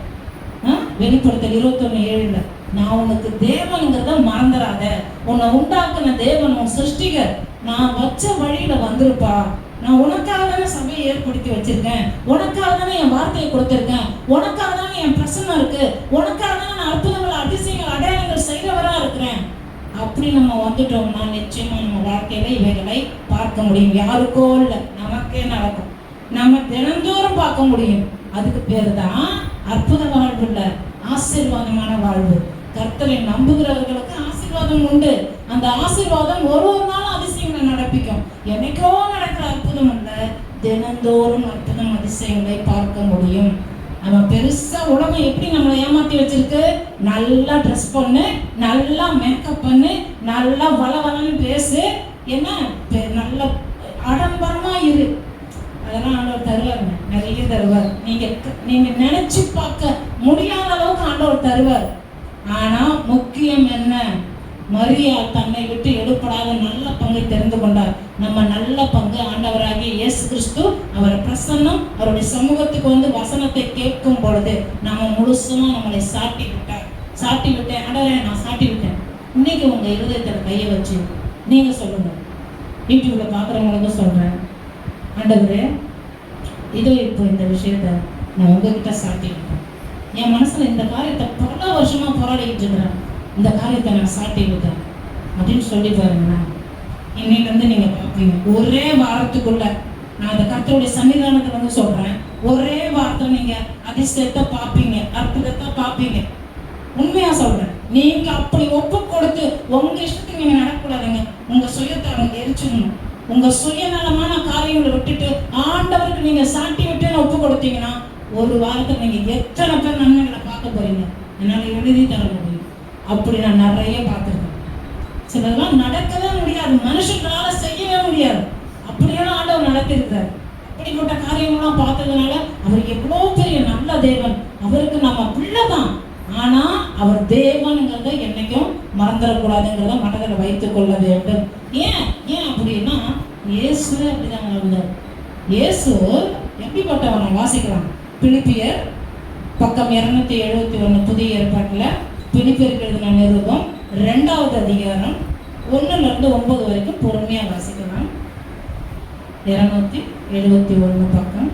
வெளிப்படுத்தல் 21:7, நான் உனக்கு தேவனுங்கிறத மறந்துடாத, உன்னை உண்டாக்குன தேவன், உன் சிருஷ்டிகர், நான் வச்ச வழியில வந்திருப்பா, நான் உனக்காக தானே சபையை ஏற்படுத்தி வச்சிருக்கேன், உனக்காக தானே என் வார்த்தையை கொடுத்துருக்கேன், உனக்காக தானே என் பிரசன்னம் இருக்கு, உனக்காக தானே நான் அற்புதங்கள் அதிசயங்கள் அடையாளங்கள் செய்கிறவரா இருக்கிறேன். அப்படி நம்ம வந்துட்டோம்னா நிச்சயமா நம்ம வாழ்க்கையில இவைகளை பார்க்க முடியும். யாருக்கோ இல்லை, நமக்கே நடக்கும். நம்ம தினந்தோறும் பார்க்க முடியும். அதுக்கு பேரு தான் அற்புத வாழ்வு இல்ல, ஆசீர்வாதமான வாழ்வு. கர்த்தரை நம்புகிறவர்களுக்கு ஆசீர்வாதம் உண்டு. அந்த ஆசீர்வாதம் ஒரு நாளும் அதிசயங்களை நடப்பிக்கும். என்னைக்கோ நடக்கிற அற்புதம் அல்ல, தினந்தோறும் அற்புதம் அதிசயங்களை பார்க்க முடியும். நம்ம பெருசா உலகம் எப்படி நம்மளை ஏமாத்தி வச்சிருக்கு? நல்லா ட்ரெஸ் பண்ணு, நல்லா மேக்கப் பண்ணு, நல்லா வளவலன்னு பேசு, என்ன நல்ல ஆடம்பரமா இரு, அதெல்லாம் ஆண்டவர் தருவாருங்க, நிறைய தருவார். நீங்க நினைச்சு பார்க்க முடியாத அளவுக்கு ஆண்டவர் தருவார். ஆனா முக்கியம் என்ன? மரியா தன்னை விட்டு எடுப்படாத நல்ல பங்கை தெரிந்து கொண்டார். நம்ம நல்ல பங்கு ஆண்டவராகிய இயேசு கிறிஸ்து, அவரை பிரசன்னம், அவருடைய சமூகத்துக்கு வந்து வசனத்தை கேட்கும் பொழுது நம்ம முழுசுமா நம்மளை சாட்டி விட்டேன். ஆண்டவரே நான் சாட்டி விட்டேன். இன்னைக்கு உங்க இருதயத்துல கையை வச்சு நீங்க சொல்லுங்க. யூடியூப்ல பாக்குறவங்களுக்கு சொல்றேன், ஆண்டவரே இதோ இப்போ இந்த விஷயத்த நான் உங்ககிட்ட சாட்டி விட்டேன். என் மனசுல இந்த காரியத்தை பல வருஷமா போராடிக்கிட்டு இருக்கிறேன், இந்த காரியத்தை நான் சாட்டி விட்டேன் அப்படின்னு சொல்லி பாருங்க. இன்னைக்கு வந்து நீங்க பார்ப்பீங்க, ஒரே வாரத்துக்குள்ள நான் அந்த கர்த்தருடைய சன்னிதானத்தை வந்து சொல்றேன், ஒரே வாரத்துல நீங்க அதிசயத்தை பார்ப்பீங்க, அற்புதத்தை பார்ப்பீங்க. உண்மையா சொல்றேன், நீங்க அப்படி ஒப்பு கொடுத்து உங்க இஷ்டத்துக்கு நீங்க நடக்கூடாதுங்க. உங்க சுயத்தை அவங்க எரிச்சிடணும். உங்க சுயநலமான காரியங்களை விட்டுட்டு ஆண்டவருக்கு நீங்க சாட்டி விட்டு ஒப்பு கொடுத்தீங்கன்னா ஒரு வாரத்தில் நீங்க எத்தனை பேர் நன்மைகளை பார்க்க போறீங்க என்னால எழுதி தர முடியும். அப்படி நான் நிறைய பார்த்துருக்கேன். சிலதெல்லாம் நடக்கவே முடியாது, மனுஷங்களால செய்யவே முடியாது. அப்படியெல்லாம் ஆண்டவர் நடத்திருக்கிறார். அப்படிப்பட்ட காரியங்கள்லாம் பார்த்ததுனால அவர் எவ்வளோ பெரிய நல்ல தேவன். அவருக்கு நம்ம பிள்ளைதான், ஆனா அவர் தேவனுங்கிறத என்னைக்கும் மறந்துடக்கூடாதுங்கிறத மனதில் வைத்துக் கொள்ள வேண்டும். ஏன் அப்படின்னா இயேசு அப்படிதான் இருந்தார். இயேசு எப்படிப்பட்டவனை வாசிக்கலாம். பிலிப்பியர் பக்கம் 271 புதிய ஏற்பாட்டில் பிலிப்பியருக்கு எழுதின நிருபம் 2வது அதிகாரம் 1-9 வரைக்கும் பொறுமையா வாசிக்கலாம். 271 பக்கம்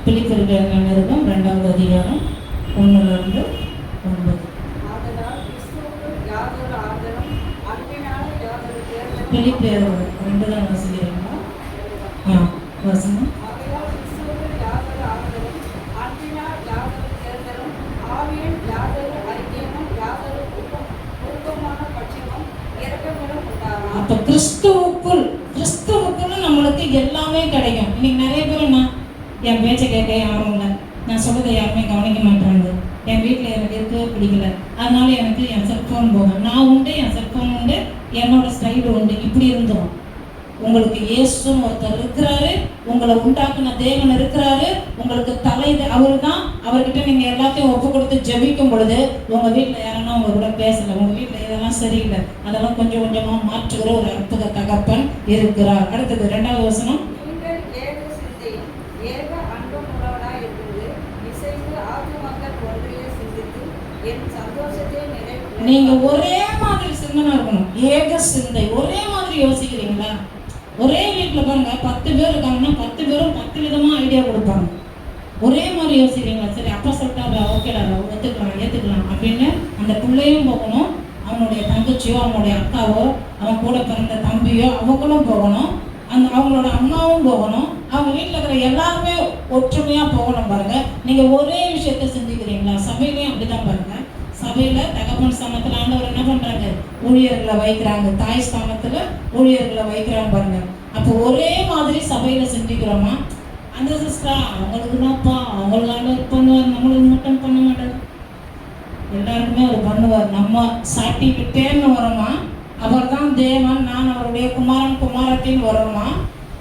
பிலிப்பியருக்கு எழுதின நிருபம் 2வது அதிகாரம் 1-9. பிலிப்பியர் 2 தான் வாசிக்கிறீங்களா? வாசனம். அப்ப கிறிஸ்துவுக்குள்ள நம்மளுக்கு எல்லாமே கிடைக்கும். இன்னைக்கு நிறைய பேர் நான் என் பேச்சை கேட்க யாரும் இல்லை, நான் சொல்றதை யாருமே கவனிக்க மாட்டாங்க. என் வீட்டில் எனக்கு இருக்கவே பிடிக்கல, அதனால எனக்கு என் செல்ஃபோன் போகும், நான் உண்டு, என் செல்ஃபோன் உண்டு, என்னோட ஸ்டைடு உண்டு. இப்படி இருந்தோம். உங்களுக்கு இயேசுன்னு ஒருத்தர் இருக்கிறாரு, உங்களை உண்டாக்குன தேவன் இருக்கிறாரு, உங்களுக்கு தலை அவரு தான். அவர்கிட்ட நீங்க எல்லாத்தையும் ஒப்பு கொடுத்து ஜெபிக்கும் பொழுது உங்க வீட்டில் யாருன்னா உங்க கூட பேசல, உங்க வீட்டில் இதெல்லாம் சரியில்லை, அதெல்லாம் கொஞ்சம் கொஞ்சமா மாற்றுகிற ஒரு அற்புத தகப்பன் இருக்கிறார். அடுத்தது 2வது வசனம். நீங்க ஒரே மாதிரி சிந்தனை இருக்கணும். ஏக சிந்தை. ஒரே மாதிரி யோசிக்கிறீங்களா? ஒரே வீட்டில் பாருங்க 10 பேர் இருக்காங்கன்னா 10 பேரும் 10 விதமா ஐடியா கொடுப்பாங்க. ஒரே மாதிரி யோசிக்கிறீங்களா? சரி அப்பா சொல்லிட்டா ஓகேடா ஏற்றுக்கலாம் அப்படின்னு அந்த பிள்ளையும் போகணும், அவனுடைய தங்கச்சியோ அவனுடைய அக்காவோ அவன் கூட பிறந்த தம்பியோ அவங்களும் போகணும், அவங்களோட அம்மாவும் போகணும், அவங்க வீட்டில் இருக்கிற எல்லாருமே ஒற்றுமையா போகணும். பாருங்க, நீங்க ஒரே விஷயத்த சிந்திக்கிறீங்களா? சபையிலையும் அப்படிதான் பாருங்க. சபையில தகப்பன் ஸ்தானத்துல ஆண்டவர் என்ன பண்றாங்க? ஊழியர்களை வைக்கிறாங்க. தாய் ஸ்தானத்துல ஊழியர்களை வைக்கிறாங்க பாருங்க. அப்போ ஒரே மாதிரி சபையில சிந்திக்கிறோமா? அந்த சிஸ்டர் அவங்களுக்கு தான்ப்பா, அவங்களுக்கு ஆண்டவர் பண்ணுவார், நம்மளுக்கு மட்டும் பண்ண மாட்டார். எல்லாருக்குமே அவர் பண்ணுவார். நம்ம சாட்டிக்கிட்டேன்னு வரோமா? அவர் தான் தேவன், நான் அவருடைய குமாரன் குமாரத்தின்னு வரோமா?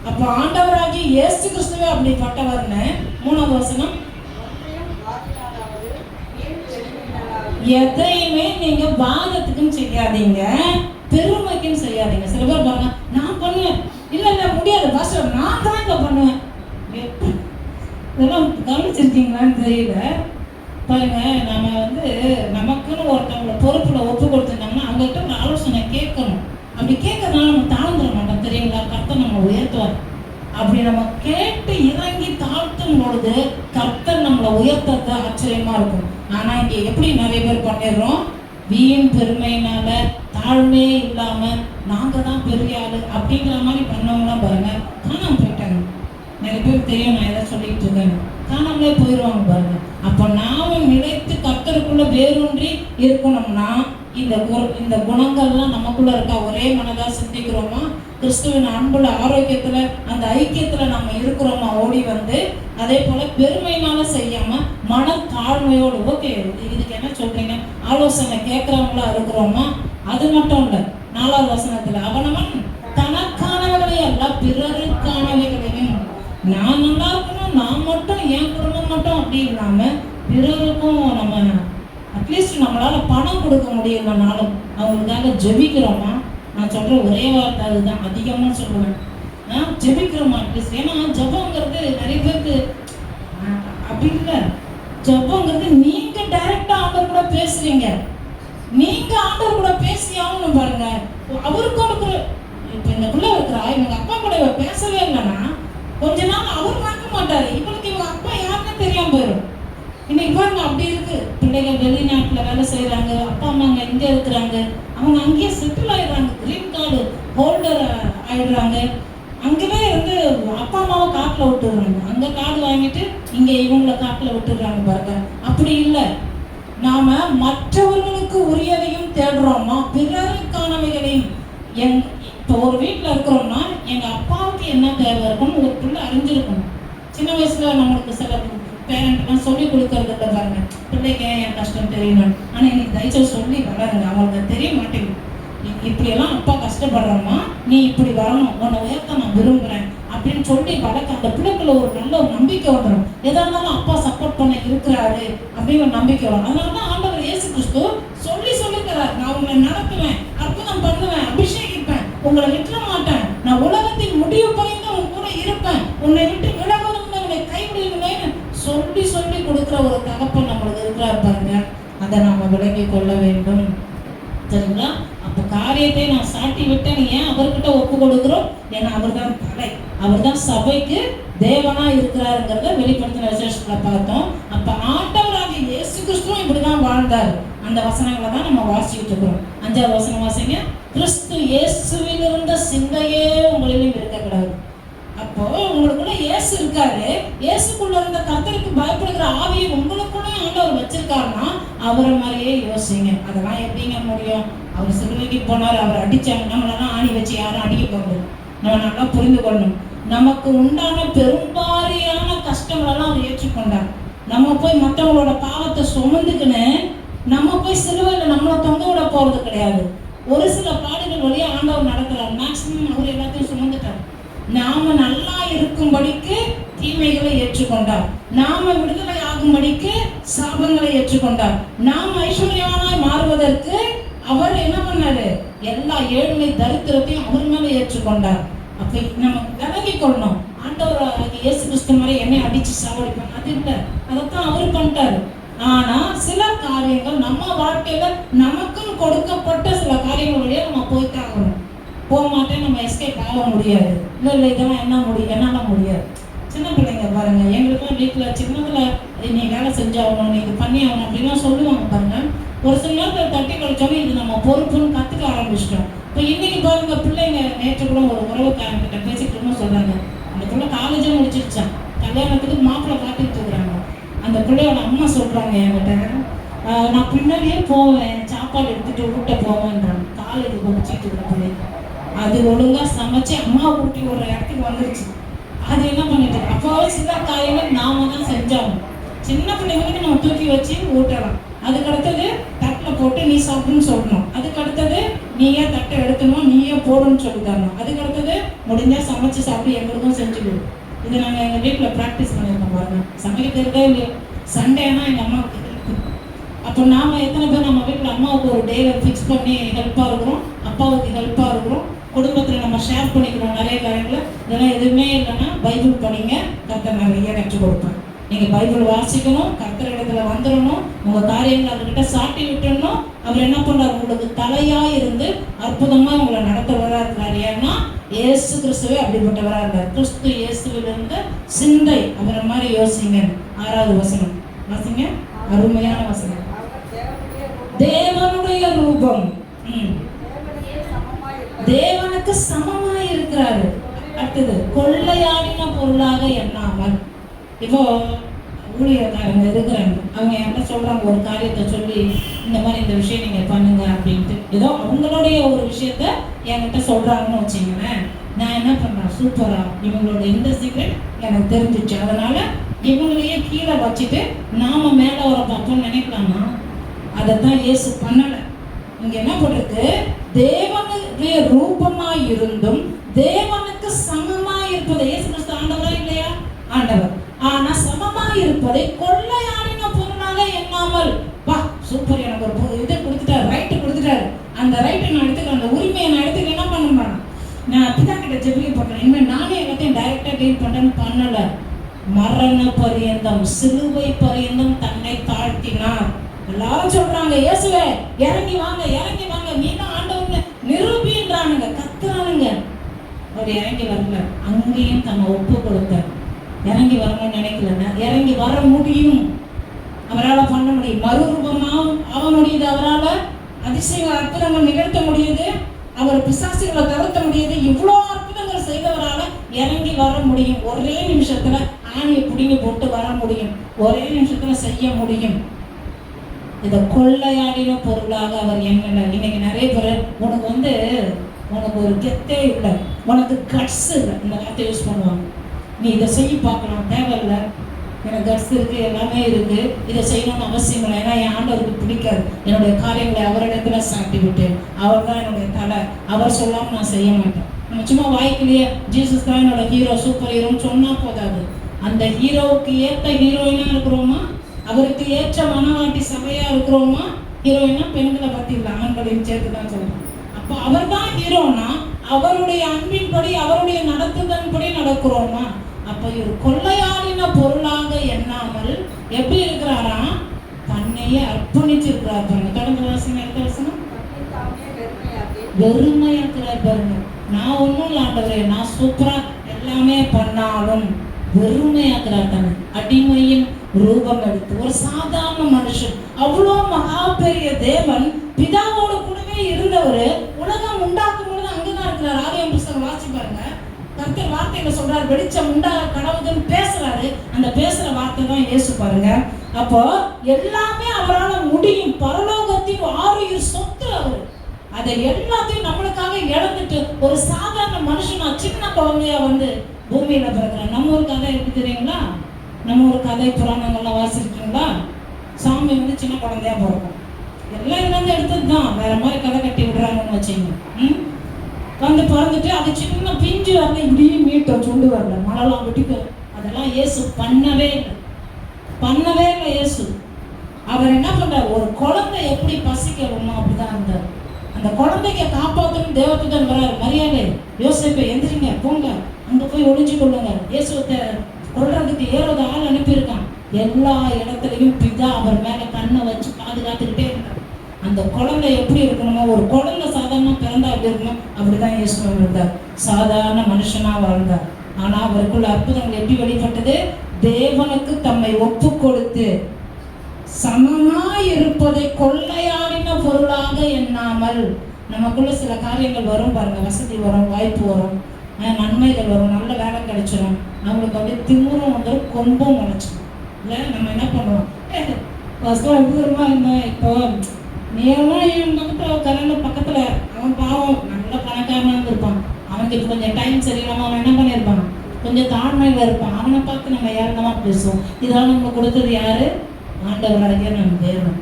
அப்போ ஆண்டவராகி இயேசு கிறிஸ்துவே அப்படிப்பட்டவர்னு 3வது வசனம். எதையுமே நீங்க வாதத்துக்கும் செய்யாதீங்க, பெருமைக்கும் செய்யாதீங்க. சில பேர் பாருங்க, நான் பண்ணுவேன், இல்ல முடியாது பாஸ்டர், நான் தான் இங்க பண்ணுவேன். இதெல்லாம் கவனிச்சிருக்கீங்களான்னு தெரியல. பாருங்க, நம்ம நமக்குன்னு ஒருத்தவங்களை பொறுப்புல ஒப்பு கொடுத்துருந்தாங்கன்னா அவங்ககிட்ட ஒரு ஆலோசனை கேட்கணும். அப்படி கேட்கறதுனால நம்ம தாழ்ந்துட மாட்டோம், தெரியுங்களா? கர்த்தர் நம்ம உயர்த்துவார். அப்படி நம்ம கேட்டு இறங்கி தாழ்த்தும் பொழுது கர்த்தர் நம்மளை உயர்த்தது ஆச்சரியமா இருக்கும். ஆனா இங்க எப்படி நிறைய பேர் பண்ணிடுறோம்? வீண் பெருமையினால, தாழ்மையே இல்லாம நாங்க தான் பெரிய ஆளு அப்படிங்கிற மாதிரி பண்ணவங்களாம் பாருங்க காணாம போயிட்டாங்க. நிறைய பேர் தெரியும் நான் எதை சொல்லிட்டு இருக்கேன், காணாமலே போயிடுவாங்க பாருங்க. அப்ப நாம நிலைத்து கர்த்தருக்குள்ள வேரூன்றி இருக்கணும்னா இந்த குணங்கள்லாம் நமக்குள்ள இருக்கா? ஒரே மனதா சிந்திக்கிறோமா? கிறிஸ்துவின் அன்புல ஆரோக்கியத்துல அந்த ஐக்கியத்துல நம்ம இருக்கிறோமா? ஓடி வந்து அதே போல பெருமையினால செய்யாம மன தாழ்மையோடு, ஓகே இதுக்கு என்ன சொல்றீங்க, ஆலோசனை கேட்கறவங்களா இருக்கிறோமா? அது மட்டும் இல்ல, 4வது வசனத்துல அவனவன் தனக்கானவர்களை அல்ல பிறருக்கானவைகளையும், நான் நல்லா இருக்கணும், நான் மட்டும் என் குடும்பம் மட்டும் அப்படி இல்லாம பிறருக்கும் நம்ம அட்லீஸ்ட் நம்மளால பணம் கொடுக்க முடியலனாலும் அவங்களுக்காக ஜெபிக்கிறோமா? நான் சொல்ற ஒரே வார்த்தை அதுதான், அதிகமா சொல்லுவேன், ஜெபிக்கிறோமா அட்லீஸ்ட். ஏன்னா ஜெபங்கிறது நிறைய பேருக்கு அப்படி இல்லை. ஜெபங்கிறது நீங்க டைரக்டா ஆண்டவர் கூட பேசுறீங்க, நீங்க ஆண்டவர் கூட பேசி ஆகணும் பாருங்க. அவருக்கு ஒரு இப்ப இந்த பிள்ளை இருக்கிறா, இவங்க அப்பா கூட பேசவே இல்லைன்னா கொஞ்ச நாள் அவர் பார்க்க மாட்டாரு, இவளுக்கு இவங்க அப்பா யாருன்னு தெரியாம போயிடும். இன்னைக்கு பாருங்க அப்படி இருக்கு. பிள்ளைகள் வெளிநாட்டுல வேலை செய்யறாங்க, அப்பா அம்மாங்க இங்க இருக்கிறாங்க, அவங்க அங்கேயே செட்டில் ஆயிடுறாங்க, கிரீன் கார்டு ஹோல்டர் ஆயிடுறாங்க, அங்கவே அப்பா அம்மாவை காட்டுல விட்டுடுறாங்க, அங்க கார்டு வாங்கிட்டு இங்க இவங்களை காட்டுல விட்டுடுறாங்க பாருங்க. அப்படி இல்லை, நாம மற்றவர்களுக்கு உரியதையும் தேடுறோமா, பிறருக்கானவைகளையும். இப்போ ஒரு வீட்டில் இருக்கிறோம்னா எங்க அப்பாவுக்கு என்ன தேவை இருக்கும்னு ஒரு பிள்ளை அறிஞ்சிருக்கணும். சின்ன வயசுல நம்மளுக்கு சில பேரண்ட்லாம் சொல்லி கொடுக்கறது இல்லை பாருங்க, பிள்ளைக்கு என் கஷ்டம் தெரியணும். ஆனா இன்னைக்கு தயவுசெய்து சொல்லி வளருங்க, அவங்களுக்கு தெரிய மாட்டேங்குது. இப்படியெல்லாம் அப்பா கஷ்டப்படுறோம்மா, நீ இப்படி வரணும், உன்னை உயர்த்த நான் விரும்புகிறேன் அப்படின்னு சொல்லி வளர்க்க அந்த பிள்ளைக்குள்ள ஒரு நல்ல ஒரு நம்பிக்கை வந்துடும். எதா இருந்தாலும் அப்பா சப்போர்ட் பண்ண இருக்கிறாரு அப்படின்னு ஒரு நம்பிக்கை வரும். அதனால தான் ஆண்டவர் இயேசு கிறிஸ்து சொல்லிக்கிறார், நான் உங்களை நடத்துவேன், அற்புதம் பண்ணுவேன், அபிஷேகிப்பேன், உங்களை விட்டுற மாட்டேன், நான் உலகத்தின் முடிவு பறிந்து உன் கூட இருப்பேன், உன்னை விட்டு விலகுவதும் உன்னை கைவிடுவேன்னு சொல்லி கொடுக்குற ஒரு தகப்பன் நம்மளுக்கு இருக்கிறார் பாருங்க. அதை நாம விளங்கி கொள்ள வேண்டும். சரிங்களா? அப்போ காரியத்தை நான் சாட்டி விட்டேன், ஏன் அவர்கிட்ட ஒப்பு கொடுக்குறோம்? ஏன்னா அவர் தான் தலை, அவர் தான் சபைக்கு தேவனா இருக்கிறாருங்கிறத வெளிப்படுத்தின விசேஷத்துல பார்த்தோம். அப்ப ஆண்டவராக இயேசு கிறிஸ்துவும் இப்படிதான் வாழ்ந்தார். அந்த வசனங்களை தான் நம்ம வாசிக்கிட்டு இருக்கிறோம். 5வது வசனம் வாசிங்க. கிறிஸ்து இயேசுவில் இருந்த சிந்தையே உங்களிலும் இருக்கக்கூடாது. அப்போ உங்களுக்குள்ள இயேசு இருக்காரு, இயேசுக்குள்ள இருந்த கர்த்தருக்கு பயப்படுகிற ஆவியை உங்களுக்குள்ள ஆண்டவர் வச்சிருக்காருன்னா அவரை மாதிரியே யோசிங்க. அதெல்லாம் எப்படிங்க முடியும்? அவர் சிலுவைக்கு போனார், அவர் அடிச்சாங்க, நம்மளெல்லாம் ஆணி வச்சு யாரும் அடிக்க போகுது. நம்ம நல்லா புரிந்து கொள்ளணும். நமக்கு உண்டான பெரும்பாரியான கஷ்டங்களெல்லாம் அவர் ஏற்றுக்கொண்டார். நம்ம போய் மற்றவங்களோட பாவத்தை சுமந்துக்குன்னு நம்ம போய் சிலுவையில் நம்மளை தொங்க விட போறது கிடையாது. ஒரு சில பாடுகள் வழியா ஆண்டவர் நடக்கிறார். மேக்சிமம் அவர் எல்லாத்தையும் சுமந்துட்டார். நாம நல்லா இருக்கும்படிக்கு தீமைகளை ஏற்றுக்கொண்டார், நாம விடுதலை ஆகும்படிக்கு சாபங்களை ஏற்றுக்கொண்டார், நாம் ஐஸ்வர்யவானாய் மாறுவதற்கு அவர் என்ன பண்ணாரு? எல்லா ஏழ்மை தரித்திரத்தையும் அவர் மேல ஏற்றுக்கொண்டார். அப்ப நம்ம விலகி கொள்ளணும். ஆண்டவர் இயேசு கிறிஸ்து மாதிரி என்னை அடிச்சு சாவடிப்பாங்க அது இல்லை, அதைத்தான் அவர் பண்ணிட்டாரு. ஆனா சில காரியங்கள் நம்ம வாழ்க்கையில நமக்கும் கொடுக்கப்பட்ட சில காரியங்கள் வழியா நம்ம போய்தான் ஆகணும். போக மாட்டேன், நம்ம எஸ்கேப் ஆக முடியாது. இல்லை இதெல்லாம் என்னால முடியாது. சின்ன பிள்ளைங்க பாருங்க, எங்களுக்குலாம் வீட்டில் சின்னதுல நீ வேலை செஞ்சாகணும், நீ இது பண்ணி ஆகணும் அப்படின்லாம் சொல்லுவாங்க பாருங்க. ஒரு சில நேரத்தில் தட்டி கழிச்சாலும் இது நம்ம பொறுப்புன்னு கற்றுக்க ஆரம்பிச்சிட்டோம். இப்போ இன்னைக்கு பாருங்க, பிள்ளைங்க நேற்று கூட ஒரு உறவுக்காரங்கிட்ட பேசிக்கிட்டு சொல்றாங்க, அந்த பிள்ளை காலேஜே முடிச்சிருச்சான், கல்யாணத்துக்கு மாப்பிள்ளை பார்த்துட்டு இருக்கிறாங்க. அந்த பிள்ளையோட அம்மா சொல்றாங்க என்கிட்ட, நான் பின்னாடியே போவேன், சாப்பாடு எடுத்துட்டு ஊட்ட போவேன்றாங்க. காலேஜ் முடிச்சிட்டு இருக்கிற பிள்ளைங்க அது ஒழுங்கா சமைச்சு அம்மா ஊட்டி ஒரு இடத்துக்கு வந்துருச்சு. அது என்ன பண்ணிட்டு அப்போ சில காரியங்கள் நாம தான் செஞ்சோம். சின்ன பிள்ளைங்களுக்கு நம்ம தூக்கி வச்சு ஊட்டலாம். அதுக்கு அடுத்தது தட்டில் போட்டு நீ சாப்பிடுன்னு சொல்லணும். அதுக்கு அடுத்தது நீயே தட்டை எடுக்கணும், நீயே போடணும்னு சொல்லி தரணும். அதுக்கு அடுத்தது முடிஞ்சா சமைச்சு சாப்பிட்டு எங்களுக்கும் செஞ்சுக்கணும். இது நாங்கள் எங்கள் வீட்டில் ப்ராக்டிஸ் பண்ணியிருக்கோம் பாருங்க. சமைக்கிறதே இல்லையோ சண்டேனா எங்கள் அம்மாவுக்கு அப்போ நாம எத்தனை பேர் நம்ம வீட்டில் அம்மாவுக்கு ஒரு டேவை ஃபிக்ஸ் பண்ணி ஹெல்ப்பாக இருக்கிறோம், அப்பாவுக்கு ஹெல்ப்பாக இருக்கிறோம், குடும்பத்தில் நம்ம ஷேர் பண்ணிக்கிறோம் நிறைய காரியங்களை. இதெல்லாம் எதுவுமே இல்லைன்னா பைபிள் படிங்க, கர்த்தர் நிறைய கற்றுக் கொடுப்பேன். நீங்கள் பைபிள் வாசிக்கணும், கர்த்தர் இடத்துல வந்துடணும், உங்கள் காரியங்களை அவர்கிட்ட சாட்டி விட்டுடணும். அவர் என்ன பண்ணுறாரு? உங்களுக்கு தலையாக இருந்து அற்புதமாக உங்களை நடத்துவராக இருக்கிறார். ஏன்னா இயேசு கிறிஸ்துவே அப்படிப்பட்டவராக இருந்தார். கிறிஸ்து இயேசுவிலிருந்து சிந்தை அவரை மாதிரி யோசிங்க. 6வது வசனம் வாசிங்க, அருமையான வசனம். தேவனுடைய ரூபம், தேவனுக்கு சமமாய் இருக்கிறாரு. அடுத்தது கொள்ளையாடின பொருளாக எண்ணாமல். இப்போ ஊழியக்காரங்க இருக்கிறாங்க, அவங்க என்கிட்ட சொல்றாங்க ஒரு காரியத்தை சொல்லி, இந்த மாதிரி இந்த விஷயம் நீங்க பண்ணுங்க அப்படின்ட்டு ஏதோ அவங்களுடைய ஒரு விஷயத்த என்கிட்ட சொல்றாங்கன்னு வச்சுங்களேன். நான் என்ன பண்றேன்? சூப்பரா இவங்களோட இந்த சீக்ரெட் எனக்கு தெரிஞ்சிச்சு, அதனால இவங்களையே கீழே வச்சுட்டு நாம மேல வர பார்ப்போம்னு நினைக்கலாமா? அதைத்தான் இயேசு பண்ணல. இங்க என்ன போட்டிருக்கு? தேவனுடைய ரூபமாய் இருந்தும் தேவனுக்கு சமமாய் இருப்பதை, இயேசு கிறிஸ்து ஆண்டவரா இல்லையா? ஆண்டவர். ஆனா சமமாய் இருப்பதை கொள்ளையாடின பொருளாக எண்ணாமல், வா சூப்பர், எனக்கு ஒரு இதை கொடுத்துட்டாரு, ரைட்டு கொடுத்துட்டாரு, அந்த ரைட்டை நான் எடுத்துக்கிறேன், அந்த உரிமையை நான் எடுத்துக்க என்ன பண்ணுறேன்? நான் பிதா கிட்ட ஜெபிக்க போட்டேன், இனிமேல் நானே எல்லாத்தையும் டைரக்டா டீல் பண்றேன்னு பண்ணல. மரண பரியந்தம், சிலுவை பரியந்தம் தன்னை தாழ்த்தினார். எல்லாரும் சொல்றாங்க, இயேசுவே இறங்கி வாங்க, இறங்கி வாங்க, நீ தான் ஆண்டவர்னு நிரூபின்றானுங்க, கத்துறானுங்க. அவர் இறங்கி வரல, அங்கேயும் தன்னை ஒப்பு கொடுத்தார். இறங்கி வரணும்னு நினைக்கலன்னா இறங்கி வர முடியும், அவரால் பண்ண முடியும். மறுரூபமாகவும் ஆக முடியுது, அவரால் அதிசய அற்புதங்கள் நிகழ்த்த முடியுது, அவர் பிசாசுகளை தவிர்த்த முடியுது. இவ்வளோ அற்புதங்கள் செய்தவரால் இறங்கி வர முடியும். ஒரே நிமிஷத்துல ஆணியை பிடிங்கி போட்டு வர முடியும், ஒரே நிமிஷத்துல செய்ய முடியும். இதை கொள்ளையாடின பொருளாக அவர் எண்ணல. இன்னைக்கு நிறைய பேர் உனக்கு ஒரு கெத்தே இல்லை, உனக்கு கட்ஸ் இல்லை, இந்த வார்த்தை யூஸ் பண்ணுவாங்க. நீ இதை செய்ய பார்க்கலாம், தேவையில்லை, எனக்கு கட்ஸ் இருக்கு, எல்லாமே இருக்கு, இதை செய்யணும்னு அவசியம் இல்லை. ஏன்னா என் ஆண்டவருக்கு பிடிக்காது என்னுடைய காரியங்களை அவரிடத்துல சாட்டி விட்டேன், அவர் தான் என்னுடைய தலை, அவர் சொல்லாமல் நான் செய்ய மாட்டேன். நம்ம சும்மா வாய்க்கிலேயே ஜீசஸ் தான் என்னோட ஹீரோ, சூப்பர் ஹீரோன்னு சொன்னா போதாது. அந்த ஹீரோவுக்கு ஏற்ற ஹீரோயினா இருக்கிறோமா, அவருக்கு ஏற்ற மனவாட்டி சபையா இருக்கிறோமா. ஹீரோயினா பெண்களை பத்தி இல்லை, ஆண்களையும் சேர்த்து தான் சொல்றோம். அப்போ அவர் தான் ஹீரோனா அவருடைய அன்பின்படி அவருடைய நடத்துதன்படி நடக்கிறோமா. அப்ப இவர் கொள்ளையாடின பொருளாக எண்ணாமல் எப்படி இருக்கிறாரா, தன்னையே அர்ப்பணிச்சிருக்கிறார் பாருங்க. தொடர்ந்து வாசனை எடுத்த வசனம், வெறுமையாக்குறார் பாருங்க. நான் ஒன்றும் இல்லை ஆண்டவரே, நான் சூப்பரா எல்லாமே பண்ணாலும் வெறுமையாக்குறார் தானே. அடிமையின் ரூபம் எடுத்து ஒரு சாதாரண மனுஷன், அவ்வளோ மகா பெரிய தேவன், பிதாவோடு கூடவே இருந்தவர், உலகம் உண்டாக்கும் பொழுது அங்கதான் இருக்கிறார். ஆதியாகமம் புத்தகம் வாசி பாருங்க. கர்த்தர் வார்த்தையில சொல்றாரு, வெளிச்சம் உண்டாக கடவுதுன்னு பேசுறாரு. அந்த பேசுற வார்த்தை தான் இயேசு பாருங்க. அப்போ எல்லாமே அவரால் முடியும். பரலோகத்தின் ஆறுயிர் சொத்து அவரு. அதை எல்லாத்தையும் நம்மளுக்காக இழந்துட்டு ஒரு சாதாரண மனுஷனா சின்ன குழந்தையா பூமியில பிறகுறான். நம்ம ஒரு கதை இருக்கு தெரியுங்களா, நம்ம ஒரு கதை புராணங்கள்லாம் வாசிருக்கீங்களா. சாமி சின்ன குழந்தையா பிறக்கும். எல்லாம் இருந்து எடுத்தது தான், வேற மாதிரி கதை கட்டி விடுறாங்கன்னு வச்சுங்க. பிறந்துட்டு அது சின்ன பிஞ்சு வரல, இப்படியும் மீட்டும், சுண்டு வரல, மழைலாம் வெட்டிக்கும். அதெல்லாம் இயேசு பண்ணவே இல்லை இயேசு. அவர் என்ன பண்றாரு, ஒரு குழந்தை எப்படி பசிக்கணுமோ அப்படிதான் இருந்தார். அந்த குழந்தைக்கு காப்பாற்றணும் தேவதூதன் வராரு. மரியாதை, யோசேப்பை எந்திரிங்க, போங்க, அங்க போய் ஒளிஞ்சு கொள்ளுங்க. இயேசுவை கொல்றதுக்கு ஏறோது ஆள் அனுப்பியிருக்கான். எல்லா இடத்துலையும் பிதா அவர் மேல கண்ணை வச்சு பாதுகாத்துக்கிட்டே இருந்தார். அந்த குழந்தை எப்படி இருக்கணுமோ, ஒரு குழந்தை சாதாரண பிறந்தா எப்படி இருக்கணும், அப்படிதான் இயேசு இருந்தார். சாதாரண மனுஷனா வாழ்ந்தார். ஆனா அவருக்குள்ள அற்புதங்கள் எப்படி வெளிப்பட்டது, தேவனுக்கு தம்மை ஒப்பு கொடுத்து சமமாய் இருப்பதை கொள்ளையாடின பொருளாக எண்ணாமல். நமக்குள்ள சில காரியங்கள் வரும் பாருங்க, வசதி வரும், வாய்ப்பு வரும், நன்மைகள் வரும், நல்ல வேலை கிடைச்சிடும், நம்மளுக்கு அப்படியே திமுறம் வந்துடும், கொம்பும் முளைச்சிடும். இல்லை நம்ம என்ன பண்ணுவோம், தூரமா இருந்தேன், இப்போ நீலாம் என் பக்கத்தில் பக்கத்தில் அவன் பாவம் நல்ல பணக்காரனாக இருந்திருப்பான், அவனுக்கு இப்போ கொஞ்சம் டைம் சரியில்லாமல் அவன் என்ன பண்ணியிருப்பான், கொஞ்சம் தாழ்மையில் இருப்பான், அவனை பார்த்து நம்ம ஏறனமா பேசுவோம். இதெல்லாம் நம்ம கொடுத்தது யாரு, ஆண்டவராகிய நம்ம தேவன்.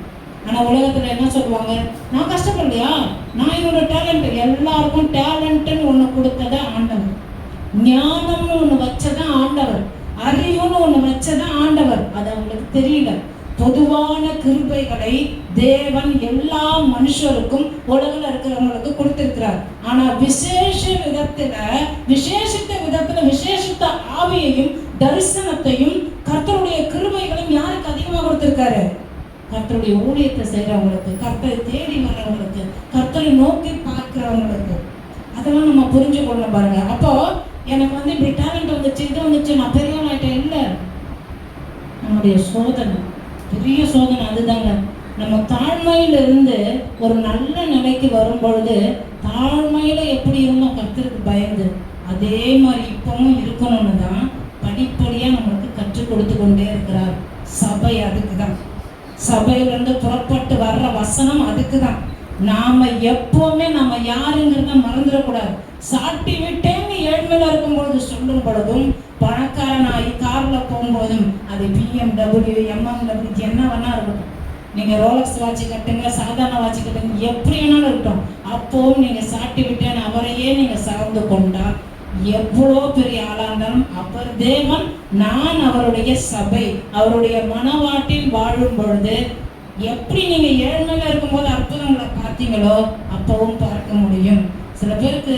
ஆனால் உலகத்தில் என்ன சொல்லுவாங்க, நான் கஷ்டப்படலையா, நான் என்னோட டேலண்ட், எல்லாருக்கும் டேலண்ட்டுன்னு ஒன்று கொடுத்ததா ஆண்டவர், ஞானம்னு ஒன்று வச்சதான் ஆண்டவர், அறிவுன்னு ஒன்று வச்சதான் ஆண்டவர். அது அவங்களுக்கு தெரியல. பொதுவான கிருபைகளை தேவன் எல்லா மனுஷருக்கும் உலகில் இருக்கிறவங்களுக்கு கொடுத்திருக்கிறார். ஆனா விசேஷித்த விதத்துல விசேஷித்த ஆவியையும் தரிசனத்தையும் கர்த்தருடைய கிருபைகளையும் யாருக்கு அதிகமாக கொடுத்திருக்காரு, கர்த்தருடைய ஊழியத்தை செய்யறவங்களுக்கு, கர்த்தரை தேடி வர்றவங்களுக்கு, கர்த்தரை நோக்கி பார்க்கிறவங்களுக்கு. அதெல்லாம் நம்ம புரிஞ்சு கொள்ளணும் பாருங்க. அப்போ எனக்கு இப்படி டேலண்ட் வந்துச்சு, இது வந்துச்சு, நான் பெரியவனாயிட்டேன் இல்லை. நம்முடைய சோதனை, பெரிய சோதனை அதுதாங்க. நம்ம தாழ்மையில இருந்து ஒரு நல்ல நிலைக்கு வரும் பொழுது, தாழ்மையில எப்படி இருந்தோம் கர்த்தருக்கு பயந்து, அதே மாதிரி இப்பவும் இருக்கணும்னு தான் படிப்படியா நம்மளுக்கு கற்றுக் கொடுத்து கொண்டே இருக்கிறார் சபை. அதுக்கு தான் சபையிலிருந்து புறப்பட்டு வர்ற வசனம், அதுக்கு தான். நாம எப்பவுமே நம்ம யாருங்கிறத மறந்துடக்கூடாது. சாட்டி விட்டேன்னு ஏழ்மையில இருக்கும்பொழுது சொல்லும் பொழுதும், பணக்காரனாகி கார்ல போகும்போதும், அது BMW, MMW என்ன வேணா இருக்கட்டும், நீங்க ரோலக்ஸ் வாட்சி கட்டுங்க, சாதாரண வாட்சி கட்டுங்க, எப்படி வேணாலும் இருக்கட்டும், அப்பவும் நீங்க சாட்டி விட்டேன்னு அவரையே நீங்க சார்ந்து கொண்டா, எவ்வளோ பெரிய ஆளா இருந்தாலும் அவர் தேவன், நான் அவருடைய சபை, அவருடைய மனவாட்டில் வாழும் பொழுது எப்படி நீங்க ஏழ்மையில இருக்கும்போது அற்புதங்களை பார்த்தீங்களோ அப்பவும் பார்க்க முடியும். சில பேருக்கு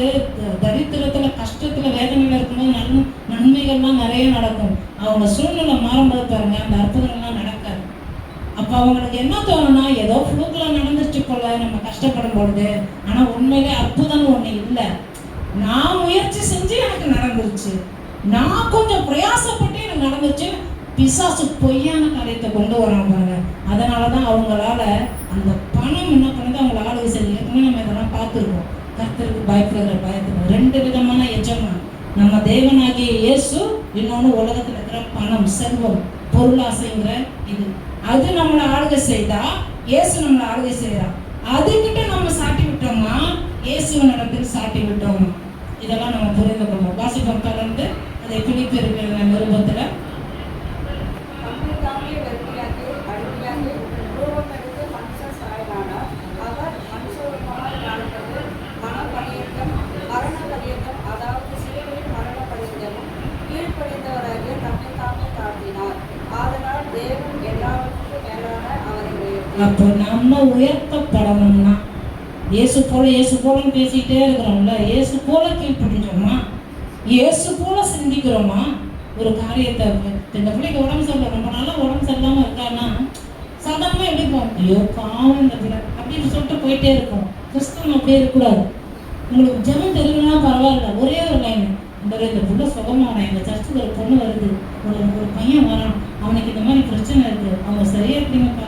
தரித்திரத்துல, கஷ்டத்துல, வேதனையில இருக்கும்போது நன்மைகள்லாம் நிறைய நடக்கும். அவங்க சூழ்நிலை மாறும்போது பாருங்க, அந்த அற்புதங்கள்லாம் நடக்காது. அப்ப அவங்களுக்கு என்ன தோணும்னா, ஏதோ ஃப்ளூக்ல நடந்துருச்சு போல நம்ம கஷ்டப்படும் பொழுது. ஆனா உண்மையிலே அற்புதம் ஒண்ணு இல்லை. நான் முயற்சி செஞ்சு எனக்கு நடந்துருச்சு, நான் கொஞ்சம் பிரயாசப்பட்டு எனக்கு நடந்துச்சு. பிசாசு பொய்யான காரியத்தை கொண்டு வராங்க. அதனாலதான் அவங்களால அந்த பணம் என்ன பண்ணுது, அவங்கள ஆளுகை சரி. நம்ம இதெல்லாம் பார்த்துருக்கோம். கர்த்தருக்கு பயப்படுகிற பயத்துல ரெண்டு விதமான எஜமான், நம்ம தேவனாகிய இயேசு, இன்னொன்று உலகத்தில் இருக்கிற பணம், செல்வம், பொருளாசைங்கிற இது. அது நம்மளை ஆளுகை செய்தா இயேசு நம்மளை ஆளுகை செய்கிறார். அதுக்கிட்ட நம்ம சாட்டி விட்டோமா, இயேசுவின் இடத்தில் சாட்டி விட்டோமா? இதெல்லாம் நம்ம புரிந்து கொள்ளணும். வாசிப்போம் தொடர்ந்து அதை பிலிப்பியர் நிருபத்தில். அப்போ நம்ம உயர்த்தப்படணும்னா இயேசு போலன்னு பேசிக்கிட்டே இருக்கிறோம்ல, இயேசு போல கீழ்ப்படிஞ்சோமா, இயேசு போல சிந்திக்கிறோமா? ஒரு காரியத்தை இந்த பிள்ளைக்கு உடம்பு சரியில்லை, ரொம்ப நாளா உடம்பு சரியில்லாம இருக்கான்னா சாதாரணமா எப்படி போகும், ஐயோ பாவம் இந்த பிள்ளை அப்படின்னு சொல்லிட்டு போயிட்டே இருக்கும். கிறிஸ்தவம் அப்படியே இருக்கக்கூடாது. உங்களுக்கு ஜெபம் தெரியலன்னா பரவாயில்ல, ஒரே ஒரு லைன், இந்த புள்ள சுகமான எங்கள் சர்ச்சுக்கு ஒரு பொண்ணு வருது, ஒரு பையன் வரான், அவனுக்கு இந்த மாதிரி பிரச்சனை இருக்கு, அவங்க சரியா இருக்கீங்கப்பா,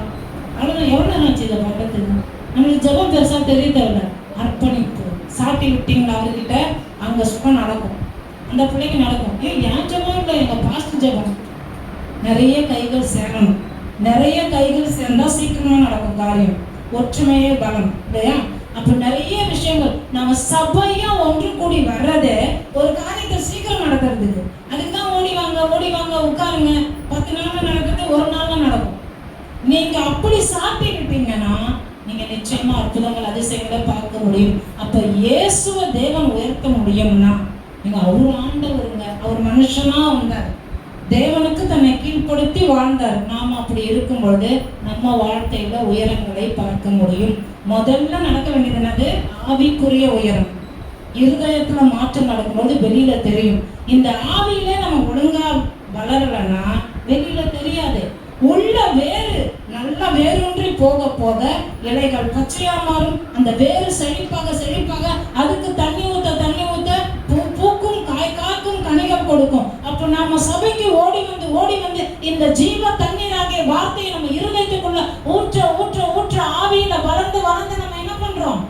அவ்வளோதான். எவ்வளோ நேரம் ஆச்சு இதை பார்க்கறதுக்கு? நம்மளுக்கு ஜெபம் பெருசாக தெரிய தேவையில்ல, அர்ப்பணிப்பு. சாட்டி விட்டீங்களா அவர்கிட்ட, அங்கே சுகம் நடக்கும், அந்த பிள்ளைக்கு நடக்கும். ஏன் ஜெபம் இல்லை, எங்கள் பாஸ்ட் ஜெபம். நிறைய கைகள் சேரணும், நிறைய கைகள் சேர்ந்தா சீக்கிரமா நடக்கும் காரியம். ஒற்றுமையே பலம் இல்லையா? அப்போ நிறைய விஷயங்கள் நம்ம சபையா ஒன்று கூடி வர்றதே ஒரு காரியத்தை சீக்கிரம் நடக்கிறதுக்கு. அதுக்குதான் ஓடி வாங்க உட்காருங்க, 10 நாள் நடக்கிறது ஒரு நாள்ல நடக்கும். நீங்க அப்படி சாட்டி விட்டீங்கன்னா நீங்க நிச்சயமா அற்புதங்கள் அதிசயங்களை பார்க்க முடியும். அப்ப இயேசுவை தேவன் உயர்த்த முடியும்னா நீங்க அவர் ஆண்டவருங்க, அவர் மனுஷனா வந்தார், தேவனுக்கு தன்னை கீழ்ப்படுத்தி வாழ்ந்தார். நாம் அப்படி இருக்கும்பொழுது நம்ம வாழ்க்கையில உயரங்களை பார்க்க முடியும். முதல்ல நடக்க வேண்டியது என்னது? ஆவிக்குரிய உயரம். இருதயத்துல மாற்றம் நடக்கும்போது வெளியில தெரியும். இந்த ஆவியிலே நம்ம ஒழுங்கா வளரலன்னா வெளியில தெரியாது. உள்ள வேறு நல்லா வேரூன்றி போக போக இலைகள் பச்சையா மாறும். அந்த வேறு செழிப்பாக அதுக்கு தண்ணி ஊத்த பூக்கும், காய் காக்கும், கனிகள் கொடுக்கும். அப்ப நாம சபைக்கு ஓடி வந்து இந்த ஜீவ தண்ணீர் ஆகிய வார்த்தையை நம்ம இருதயத்துக்குள்ள ஊற்ற ஆவியில வளர்ந்து நம்ம என்ன பண்றோம்?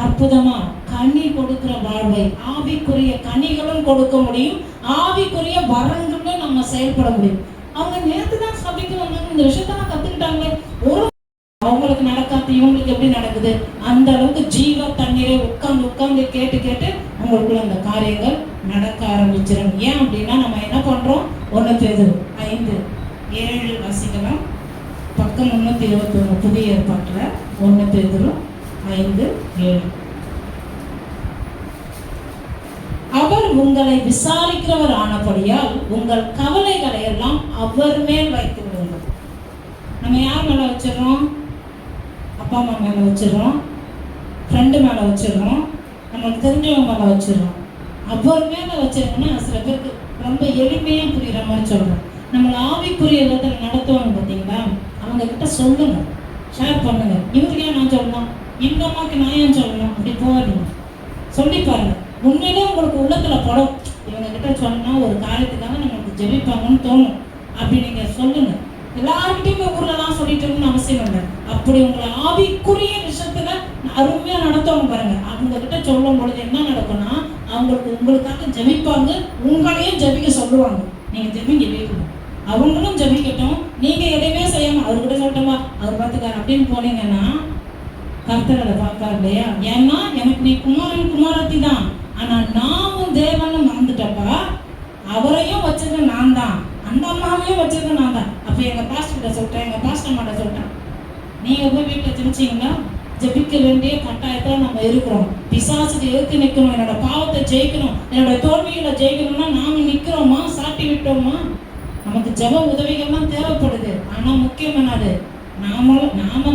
அற்புதமா கனி கொடுக்கிற வாழ்வை, ஆவிக்குரிய கனிகளும் கொடுக்க முடியும், ஆவிக்குரிய வரங்களும் நம்ம செயல்பட முடியும். அவங்க நேற்று தான் சபைக்கு வந்தாங்க, இந்த விஷயத்தான் கத்துக்கிட்டாங்களே, ஒரு அவங்களுக்கு நடக்காது, இவங்களுக்கு எப்படி நடக்குது? அந்த அளவுக்கு ஜீவ தண்ணீரை உட்கார்ந்து கேட்டு அவங்களுக்குள்ள அந்த காரியங்கள் நடக்க ஆரம்பிச்சிடும். ஏன் அப்படின்னா நம்ம என்ன பண்றோம்? 1 பேதுரு 5:7 வாசிக்கலாம். பக்கம் 321 புதிய ஏற்பாட்டுல 1 பேதுரு 5:7. அவர் உங்களை விசாரிக்கிறவர் ஆனபடியால் உங்கள் கவலைகளை எல்லாம் அவர் மேல் வைத்து விடுங்கள். நம்ம யார் மேல வச்சிடறோம்? அப்பா அம்மா மேல வச்சிடறோம், ஃப்ரெண்டு மேல வச்சிடறோம், நம்மளுக்கு தெரிஞ்சவங்க மேல வச்சிடறோம். அவர் மேல வச்சிருக்கோம்னா சில பேருக்கு ரொம்ப எளிமையா புரியுற மாதிரி சொல்றோம். நம்மளை ஆவிக்குரிய விதத்தில் நடத்துவாங்க பார்த்தீங்களா, அவங்க கிட்ட சொல்லுங்க, ஷேர் பண்ணுங்க. இவருக்கு ஏன் நான் சொல்லணும், இந்த அம்மாவுக்கு நான் ஏன் சொல்லணும், அப்படி போகாதீங்க, சொல்லி பாருங்க. உண்மையிலே உங்களுக்கு உள்ளத்துல படம், இவங்க கிட்ட சொன்னா ஒரு காரியத்துக்காக நம்மளுக்கு ஜெபிப்பாங்கன்னு தோணும். அப்படி நீங்க சொல்லுங்க. எல்லார்கிட்டையுமே ஊர்லலாம் சொல்லிட்டு அவசியம் இல்லை. அப்படி உங்களை ஆவிக்குரிய விஷயத்துல அருமையா நடத்துவாங்க பாருங்க. அவங்க கிட்ட சொல்லும் பொழுது என்ன நடக்கும்னா, உங்களுக்காக ஜெபிப்பாங்க, உங்களையும் ஜெபிக்க சொல்லுவாங்க. நீங்க ஜெபிங்க வீட்டுல, அவங்களும் ஜெபிக்கட்டும். நீங்க எதையுமே செய்யாம அவர்கிட்ட சொல்லட்டோமா, அவர் பார்த்துக்காரு அப்படின்னு போனீங்கன்னா கர்த்தர் அதை பார்ப்பார் இல்லையா? ஏன்னா எனக்கு நீ குமாரத்தி தான், ஆனா நாமும் தேவனும் மறந்துட்டப்பா, அவரையும் வச்சது நான் தான், அந்த அம்மாவையும் வச்சது நான் தான். அப்ப எங்க பாஸ்டர் கிட்ட சொல்லிட்டேன், எங்க பாஸ்டர் மாட்ட சொல்லிட்டேன், நீங்க போய் வீட்டுல ஜெபிச்சீங்கன்னா ஜெபிக்க வேண்டிய கட்டாயத்துல நம்ம இருக்கிறோம். பிசாசுக்கு எதிர்த்து நிற்கணும், என்னோட பாவத்தை ஜெயிக்கணும், என்னோட தோல்விகளை ஜெயிக்கணும்னா நாம நிக்கிறோமா, சாட்டி விட்டோமா? நமக்கு ஜெப உதவிகள்லாம் தேவைப்படுது. ஆனா முக்கியம் என்னது? நாம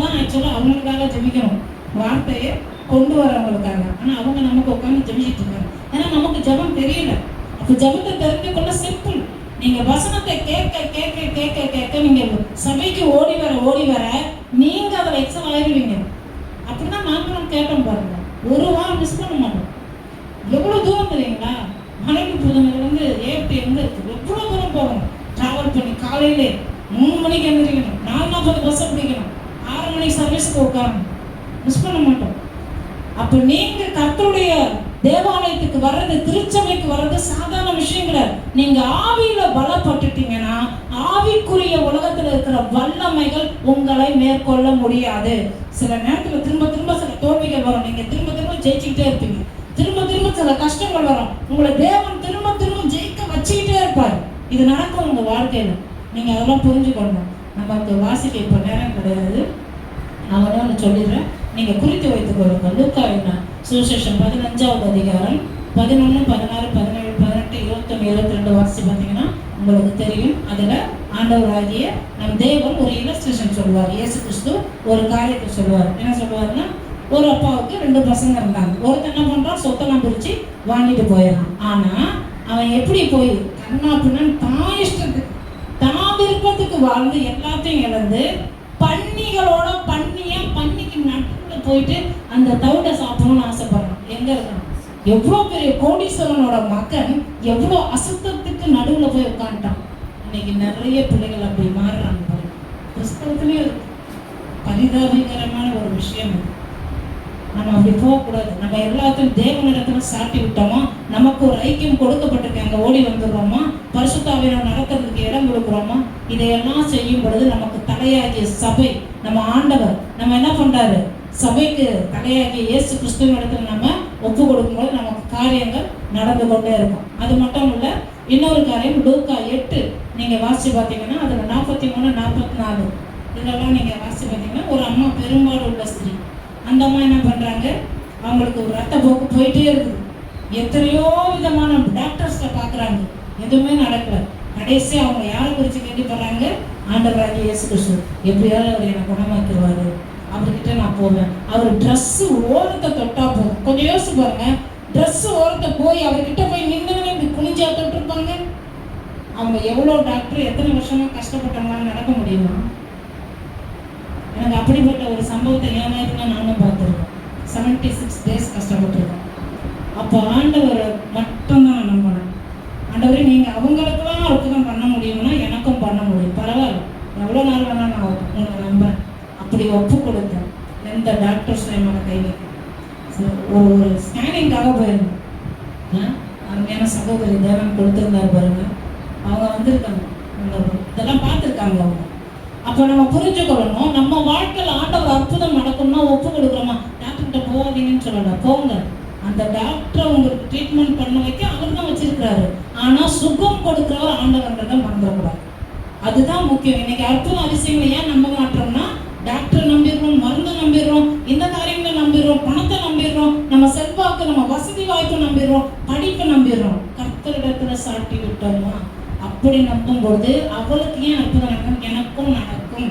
தான் ஆக்சுவலா அவங்களுக்காக ஜெபிக்கணும், வார்த்தையை கொண்டு வரவங்களுக்காக. ஆனா அவங்க நமக்கு உட்காந்து ஜெபிச்சிட்டு இருக்காங்க. ஏன்னா நமக்கு ஜெபம் தெரியல. அப்ப ஜெபத்தை தெரிந்து கொள்ள சிம்பிள். நீங்க வசனத்தை கேட்க நீங்க சபைக்கு ஓடி வர நீங்க அதில் எக்ஸல் ஆயிடுவீங்க. அப்படிதான் நாங்களும் கேட்டோம் பாருங்க. ஒரு வாரம் மிஸ் பண்ண மாட்டோம். எவ்வளவு தூரம் தெரியுங்களா? மலைக்கு புதுமையிலிருந்து ஏப்டி எங்க இருக்கு, எவ்வளவு தூரம் போகணும் டிராவல் பண்ணி. காலையிலே 3 மணிக்கு எழுந்திரிக்கணும், 4:40 பஸ்ஸை பிடிக்கணும், 6 மணிக்கு சர்வீஸுக்கு உட்காரணும். மிஸ் பண்ண மாட்டோம். அப்போ நீங்க கர்த்தருடைய தேவாலயத்துக்கு வர்றது, திருச்சபைக்கு வர்றது சாதாரண விஷயம் கிடையாது. நீங்க ஆவியில பலப்பட்டுட்டீங்கன்னா ஆவிக்குரிய உலகத்துல இருக்கிற வல்லமைகள் உங்களை மேற்கொள்ள முடியாது. சில நேரத்துல திரும்ப திரும்ப சில தோல்விகள் வரும், நீங்க திரும்ப திரும்ப ஜெயிச்சுக்கிட்டே இருப்பீங்க. திரும்ப திரும்ப சில கஷ்டங்கள் வரும், உங்களை தேவன் திரும்ப திரும்ப ஜெயிக்க வச்சுக்கிட்டே இருப்பார். இது நடக்கும் உங்க வாழ்க்கையில. நீங்க அதெல்லாம் புரிஞ்சுக்கணும். நமக்கு வாசிக்க இப்ப நேரம் கிடையாது, நான் ஒன்று சொல்லிடுறேன், நீங்க குறித்து வைத்துக் கொள்ளுங்க. லூக்கா சுவிசேஷம் 15வது அதிகாரம் 11, 16, 17, 18, 21, 22 வாசி பார்த்தீங்கன்னா உங்களுக்கு தெரியும். அதுல ஆண்டவராகிய நம் தேவன் ஒரு இல்லஸ்ட்ரேஷன் சொல்லுவார். இயேசு கிறிஸ்து ஒரு காரியத்தை சொல்லுவார். என்ன சொல்லுவாருன்னா, ஒரு அப்பாவுக்கு 2 பசங்க இருந்தாங்க. ஒருத்தன் என்ன பண்றான், சொத்தெல்லாம் பிரிச்சு வாங்கிட்டு போயிடறான். ஆனா அவன் எப்படி போய் கண்ணா பின்னு தான் இஷ்டத்துக்கு தான் விருப்பத்துக்கு வாழ்ந்து எல்லாத்தையும் இழந்து பன்னிகளோட பன்னிக்கு நடுவுல போயிட்டு அந்த தவிட சாப்பிடணும்னு ஆசைப்படுறான். எங்க இருக்கான்? எவ்வளோ பெரிய கோடீஸ்வரனோட மகன் எவ்வளோ அசுத்தத்துக்கு நடுவுல போய் உட்காந்துட்டான். இன்னைக்கு நிறைய பிள்ளைகள் அப்படி மாறுறாங்க பாருங்க. கிறிஸ்தவத்திலேயே இருக்கு. பரிதாபகரமான ஒரு விஷயம் இது. நம்ம அப்படி போகக்கூடாது. நம்ம எல்லாத்தையும் தேவனிடத்துல சாட்டி விட்டோமா, நமக்கு ஒரு ஐக்கியம் கொடுக்கப்பட்டிருக்கு, அங்கே ஓடி வந்துடுறோமா, பரிசுத்தாவியை நடத்துறதுக்கு இடம் கொடுக்குறோமா, இதையெல்லாம் செய்யும் பொழுது நமக்கு தலையாகிய சபை, நம்ம ஆண்டவர் நம்ம என்ன பண்றாரு, சபைக்கு தலையாகிய இயேசு கிறிஸ்துவின் இடத்துல நம்ம ஒப்பு கொடுக்கும்போது நமக்கு காரியங்கள் நடந்து கொண்டே இருக்கும். அது மட்டும் இல்லை, இன்னொரு காரியம் லூக்கா 8 நீங்க வாசி பார்த்தீங்கன்னா அதுல 43, 44 இதெல்லாம் நீங்க வாசி பார்த்தீங்கன்னா, ஒரு அம்மா பெரும்பாலும் உள்ள ஸ்திரீ, அந்த அம்மா என்ன பண்றாங்க, அவங்களுக்கு ஒரு ரத்த போக்கு போயிட்டே இருக்குது. எத்தனையோ விதமான டாக்டர்ஸ்ல பாக்குறாங்க, எதுவுமே நடக்கல. கடைசி அவங்க யாரை குறித்து கேள்விப்படுறாங்க, ஆண்டவராகிய இயேசு கிறிஸ்து. எப்படியாவது அவர் என்னை குணமாக்கிடுவாரு, அவர்கிட்ட நான் போவேன். அவர் ட்ரெஸ் ஓரத்தை தொட்டா போதும். கொஞ்சம் யோசிச்சு பாருங்க, ட்ரெஸ் ஓரத்தை போய் அவர்கிட்ட போய் நின்று இப்படி குனிஞ்சா தொட்டிருப்பாங்க. அவங்க எவ்வளோ டாக்டர் எத்தனை வருஷமா கஷ்டப்பட்டாங்களான்னு நடக்க முடியுமா? எனக்கு அப்படிப்பட்ட ஒரு சம்பவத்தை என் நேரத்துல நானும் பார்த்துருக்கேன். 76 days கஷ்டப்பட்டுருக்கேன். அப்போ ஆண்டவரை மட்டும்தான் நான் நம்பினேன். ஆண்டவரே, நீங்கள் அவங்களுக்கெல்லாம் அற்புதம் பண்ண முடியும்னா எனக்கும் பண்ண முடியும், பரவாயில்ல, எவ்வளோ நாள் வேணால் நான் உங்களை நம்புறேன். அப்படி ஒப்பு கொடுத்தேன். எந்த டாக்டர்ஸும் என்னோட கை வைக்க. ஒரு ஸ்கேனிங்காக போயிருந்தேன். அருமையான சகோதரி தேவன் கொடுத்துருந்தார் பாருங்க, அவங்க வந்திருக்காங்க, இதெல்லாம் பார்த்துருக்காங்க அவங்க. அப்போ நம்ம புரிஞ்சுக்கொள்ளணும், நம்ம வாழ்க்கையில் ஆண்டவர் அற்புதம் நடக்கும்னா ஒப்பு கொடுக்குறோமா. டாக்டர்கிட்ட போகாதீங்கன்னு சொல்லல, போங்க. அந்த டாக்டரை உங்களுக்கு ட்ரீட்மெண்ட் பண்ண வைக்க அவர் தான் வச்சிருக்கிறாரு. ஆனால் சுகம் கொடுக்குறவர் ஆண்டவர்ன்றதை மறந்துடக்கூடாது. அதுதான் முக்கியம். இன்னைக்கு அற்புதம் அதிசயங்களை ஏன் நம்ப மாட்டோம்னா, டாக்டரை நம்பிடுறோம், மருந்து நம்பிடுறோம், இந்த காரியங்களை நம்பிடுறோம், பணத்தை நம்பிடுறோம், நம்ம செல்வாக்கு, நம்ம வசதி வாய்ப்பை நம்பிடுறோம், படிப்பை நம்பிடுறோம். கர்த்தரிடத்துல சாட்டி விட்டோமா, அப்படி நம்பும் பொழுது அவளுக்கு ஏன் அற்புதம் நடக்கும், எனக்கும் நடக்கும்.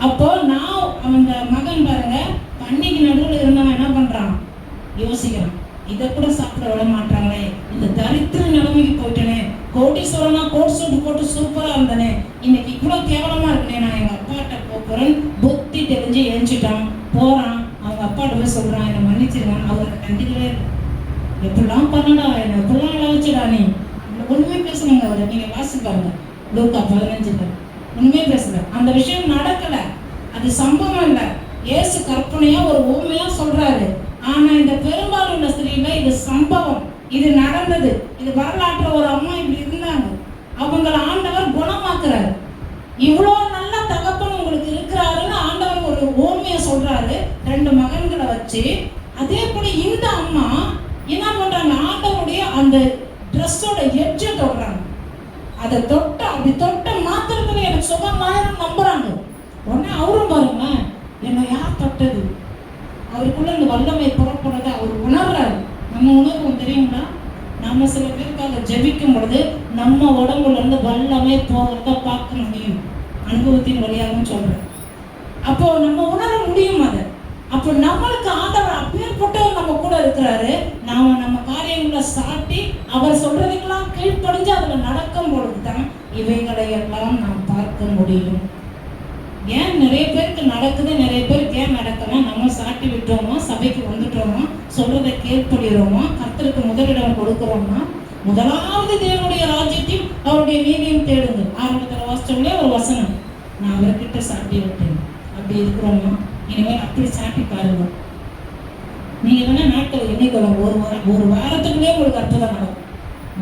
அப்போ நான் அந்த மகன் பாருங்க, பன்னிக்கு நடுவில் இருந்தவன் என்ன பண்றான், யோசிக்கிறான், இதை கூட சாப்பிட விட மாட்டாங்களே, இந்த தரித்திர நிலைமைக்கு போயிட்டேனே, கோட்டீஸ்வரனா கோட் சூட் போட்டு சூப்பரா இருந்தனே, இன்னைக்கு இவ்வளவு கேவலமா இருக்கனே, நான் எங்க அப்பாட்ட போறேன். புத்தி தெரிஞ்சு எழுஞ்சிட்டான், போறான். அவங்க அப்பாட்ட போய் சொல்றான், என்னை மன்னிச்சிருக்கான். அவரை கண்டிக்கவே இல்லை. எப்படிலாம் பண்ணடா, என்ன எப்படிலாம் இழவச்சுடா, நீ ஒண்ணுமே பேசணுங்க. அவரை நீங்க வாசி பாருங்க, லூக்கா 15 ஒண்ணுமே பேசல. அந்த விஷயம் நடக்கல, அது சம்பவம் இல்லை. இயேசு கற்பனையா ஒரு உண்மையா சொல்றாரு. ஆனா இந்த பெரும்பாலும் உள்ள ஸ்திரீல இது சம்பவம், இது நடந்தது, இது வரலாற்று. ஒரு அம்மா இப்படி இருந்தாங்க, அவங்களை ஆண்டவர் குணமாக்குறாரு. இவ்வளோ நல்ல தகப்பன் உங்களுக்கு இருக்கிறாருன்னு ஆண்டவர் ஒரு ஓமையை சொல்றாரு 2 மகன்களை வச்சு. அதே போல இந்த அம்மா என்ன பண்றாங்க, ஆண்டவருடைய அந்த ட்ரெஸ்ஸோட எட்ஜை தொடுறாங்க. அதை அப்படி தொட்ட மாத்திரத்துல எனக்கு சுகமாயிரம் நம்புறாங்க. உடனே அவரும் பாருங்க, என்னை யார் தொட்டது, அவருக்குள்ள இந்த வல்லமை புறப்படுறத அவர் உணர்றாரு. நம்ம உணர்வோம் தெரியுங்களா? நம்ம சில பேருக்காக ஜெபிக்கும் பொழுது நம்ம உடம்புல இருந்து வல்லமை போகிறத பார்க்க முடியும், அனுபவத்தின் வழியாகவும் சொல்றேன். அப்போ நம்ம உணர முடியும் அதை. அப்போ நம்மளுக்கு ஆண்டவர் அப்பேற்பட்டவர் நம்ம கூட இருக்கிறாரு. நாம நம்ம காரியங்களை சாட்டி அவர் சொல்றதுக்கெல்லாம் கீழ்ப்படிஞ்சு அதுல நடக்கும் பொழுதுதான் இவைகளை எல்லாம் நாம் பார்க்க முடியும். ஏன் நிறைய பேருக்கு நடக்குது, நிறைய பேருக்கு ஏன் நடக்கலாம்? நம்ம சாட்டி விட்டோமா, சபைக்கு வந்துட்டோமா, சொல்றதை கேட்படுகிறோமா, கர்த்தருக்கு முதலிடம் கொடுக்கிறோமா? முதலாவது தேவனுடைய ராஜ்யத்தையும் அவருடைய நீதியும் தேடுங்க. ஆரம்பத்தில் வாசிச்சோம்லே ஒரு வசனம், நான் அவர்கிட்ட சாட்டி விட்டேன். அப்படி இருக்கிறோமா? இனிமேல் அப்படி சாட்டி பாருங்க. நீங்கள் வேணால் நாட்கள் எண்ணிக்கொள்ளுங்க, ஒரு வாரத்துக்குள்ளே உங்களுக்கு அற்புதம் நடக்கும்.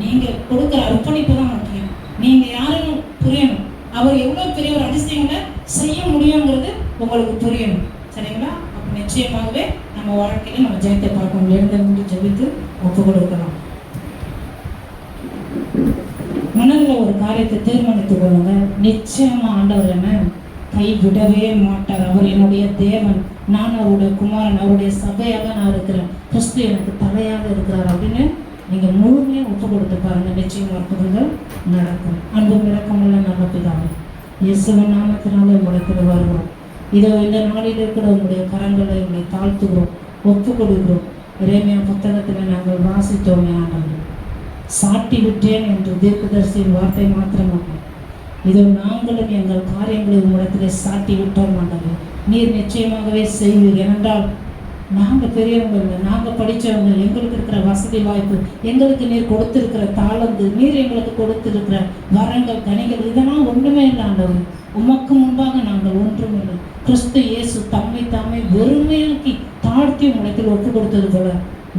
நீங்கள் கொடுக்குற அர்ப்பணிப்பு தான் முக்கியம். நீங்கள் யாருன்னு புரியணும். அவர் எவ்வளோ பெரிய ஒரு அதிசயங்களை செய்ய முடியுங்கிறது உங்களுக்கு புரியணும். சரிங்களா? அப்போ நிச்சயமாகவே நம்ம வாழ்க்கையில் நம்ம ஜெயத்தை பார்க்கணும். எழுந்து ஜெபித்து ஒப்பு கொடுக்கலாம். மனதில் ஒரு காரியத்தை தீர்மானித்துக் கொள்ளுங்க. நிச்சயமா ஆண்டவர் என்ன கைவிடவே மாட்டார். அவர் என்னுடைய தேவன், நான் அவருடைய குமாரன், அவருடைய சபையாக நான் இருக்கிறேன், கிறிஸ்து எனக்கு தலையாக இருக்கிறார் அப்படின்னு நீங்கள் முழுமையாக ஒப்பு கொடுத்து பாருங்கள். நிச்சயம் அற்புதங்கள் நடக்கும். அன்பும் இரக்கமுள்ள நல்ல பிதாவே, இயேசுவின் நாமத்தினாலே உங்களுக்குள்ள வருகிறோம். இதோ இந்த நாளில் இருக்கிற உங்களுடைய கரங்களை உங்களை தாழ்த்துகிறோம், ஒப்பு கொடுக்கிறோம். எரேமியா புத்தகத்தில் நாங்கள் வாசித்தோமே ஆண்டவரே, சாட்டி விட்டேன் என்று தீர்க்கதரிசியின் வார்த்தை மாத்திரமாக இதோ நாங்களும் எங்கள் காரியங்களை உங்களிடத்திலே சாட்டி விட்டோம் ஆண்டவரே. நீர் நிச்சயமாகவே செய்வீர். ஏனென்றால் நாங்கள் பெரியவங்க இல்லை, நாங்கள் படித்தவங்க, எங்களுக்கு இருக்கிற வசதி வாய்ப்பு, எங்களுக்கு நீர் கொடுத்திருக்கிற தாளந்து, நீர் எங்களுக்கு கொடுத்திருக்கிற வரங்கள், கனிகள், இதெல்லாம் ஒன்றுமே இல்லை ஆண்டவர். உமக்கு முன்பாக நாங்கள் ஒன்றும் இல்லை. கிறிஸ்து இயேசு தம்மை தாமே வெறுமையாக்கி தாழ்த்தி உங்களிடத்தில் ஒப்பு கொடுத்தது போல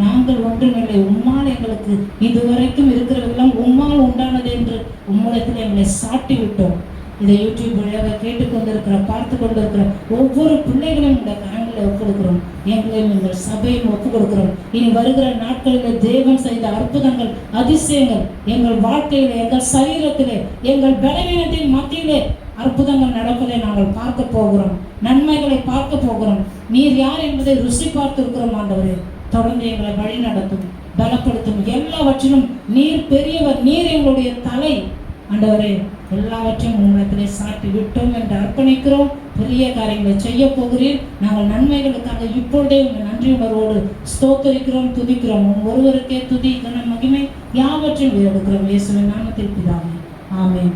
நாங்கள் ஒன்றுமில்லை. உம்மால் எங்களுக்கு இதுவரைக்கும் இருக்கிறவெல்லாம் உம்மால் உண்டானது என்று உம்மிடத்தில் எங்களை சாட்டி விட்டோம். இதை யூடியூப் வழியாக கேட்டுக்கொண்டிருக்கிற, பார்த்து கொண்டிருக்கிற ஒவ்வொரு பிள்ளைகளையும் உடைய கரங்களை ஒப்பு கொடுக்கிறோம். எங்களையும் எங்கள் சபையும் ஒப்பு கொடுக்கிறோம். இனி வருகிற நாட்களில் தேவன் செய்த அற்புதங்கள், அதிசயங்கள் எங்கள் வாழ்க்கையிலே, எங்கள் சரீரத்திலே, எங்கள் பலவீனத்தின் மத்தியிலே அற்புதங்கள் நடப்பதை நாங்கள் பார்க்க போகிறோம். நன்மைகளை பார்க்க போகிறோம். நீர் யார் என்பதை ருசி பார்த்திருக்கிறோம் ஆண்டவரே. தொடர்ந்து எங்களை வழி நடத்தும், பலப்படுத்தும். எல்லாவற்றிலும் நீர் பெரியவர், நீர் எங்களுடைய தலை ஆண்டவரே. எல்லாவற்றையும் உங்களிடத்திலே சாட்டி விட்டோம் என்று அர்ப்பணிக்கிறோம். பெரிய காரியங்களை செய்ய போகிறீர். நாங்கள் நன்மைகளுக்காக இப்பொழுதே உங்கள் நன்றி உணர்வோடு ஸ்தோத்தரிக்கிறோம், துதிக்கிறோம். ஒருவருக்கே துதி, கன, மகிமை யாவற்றையும் எடுக்கிறோம். இயேசுவின் நாமத்தில் பிதாவே, ஆமென்.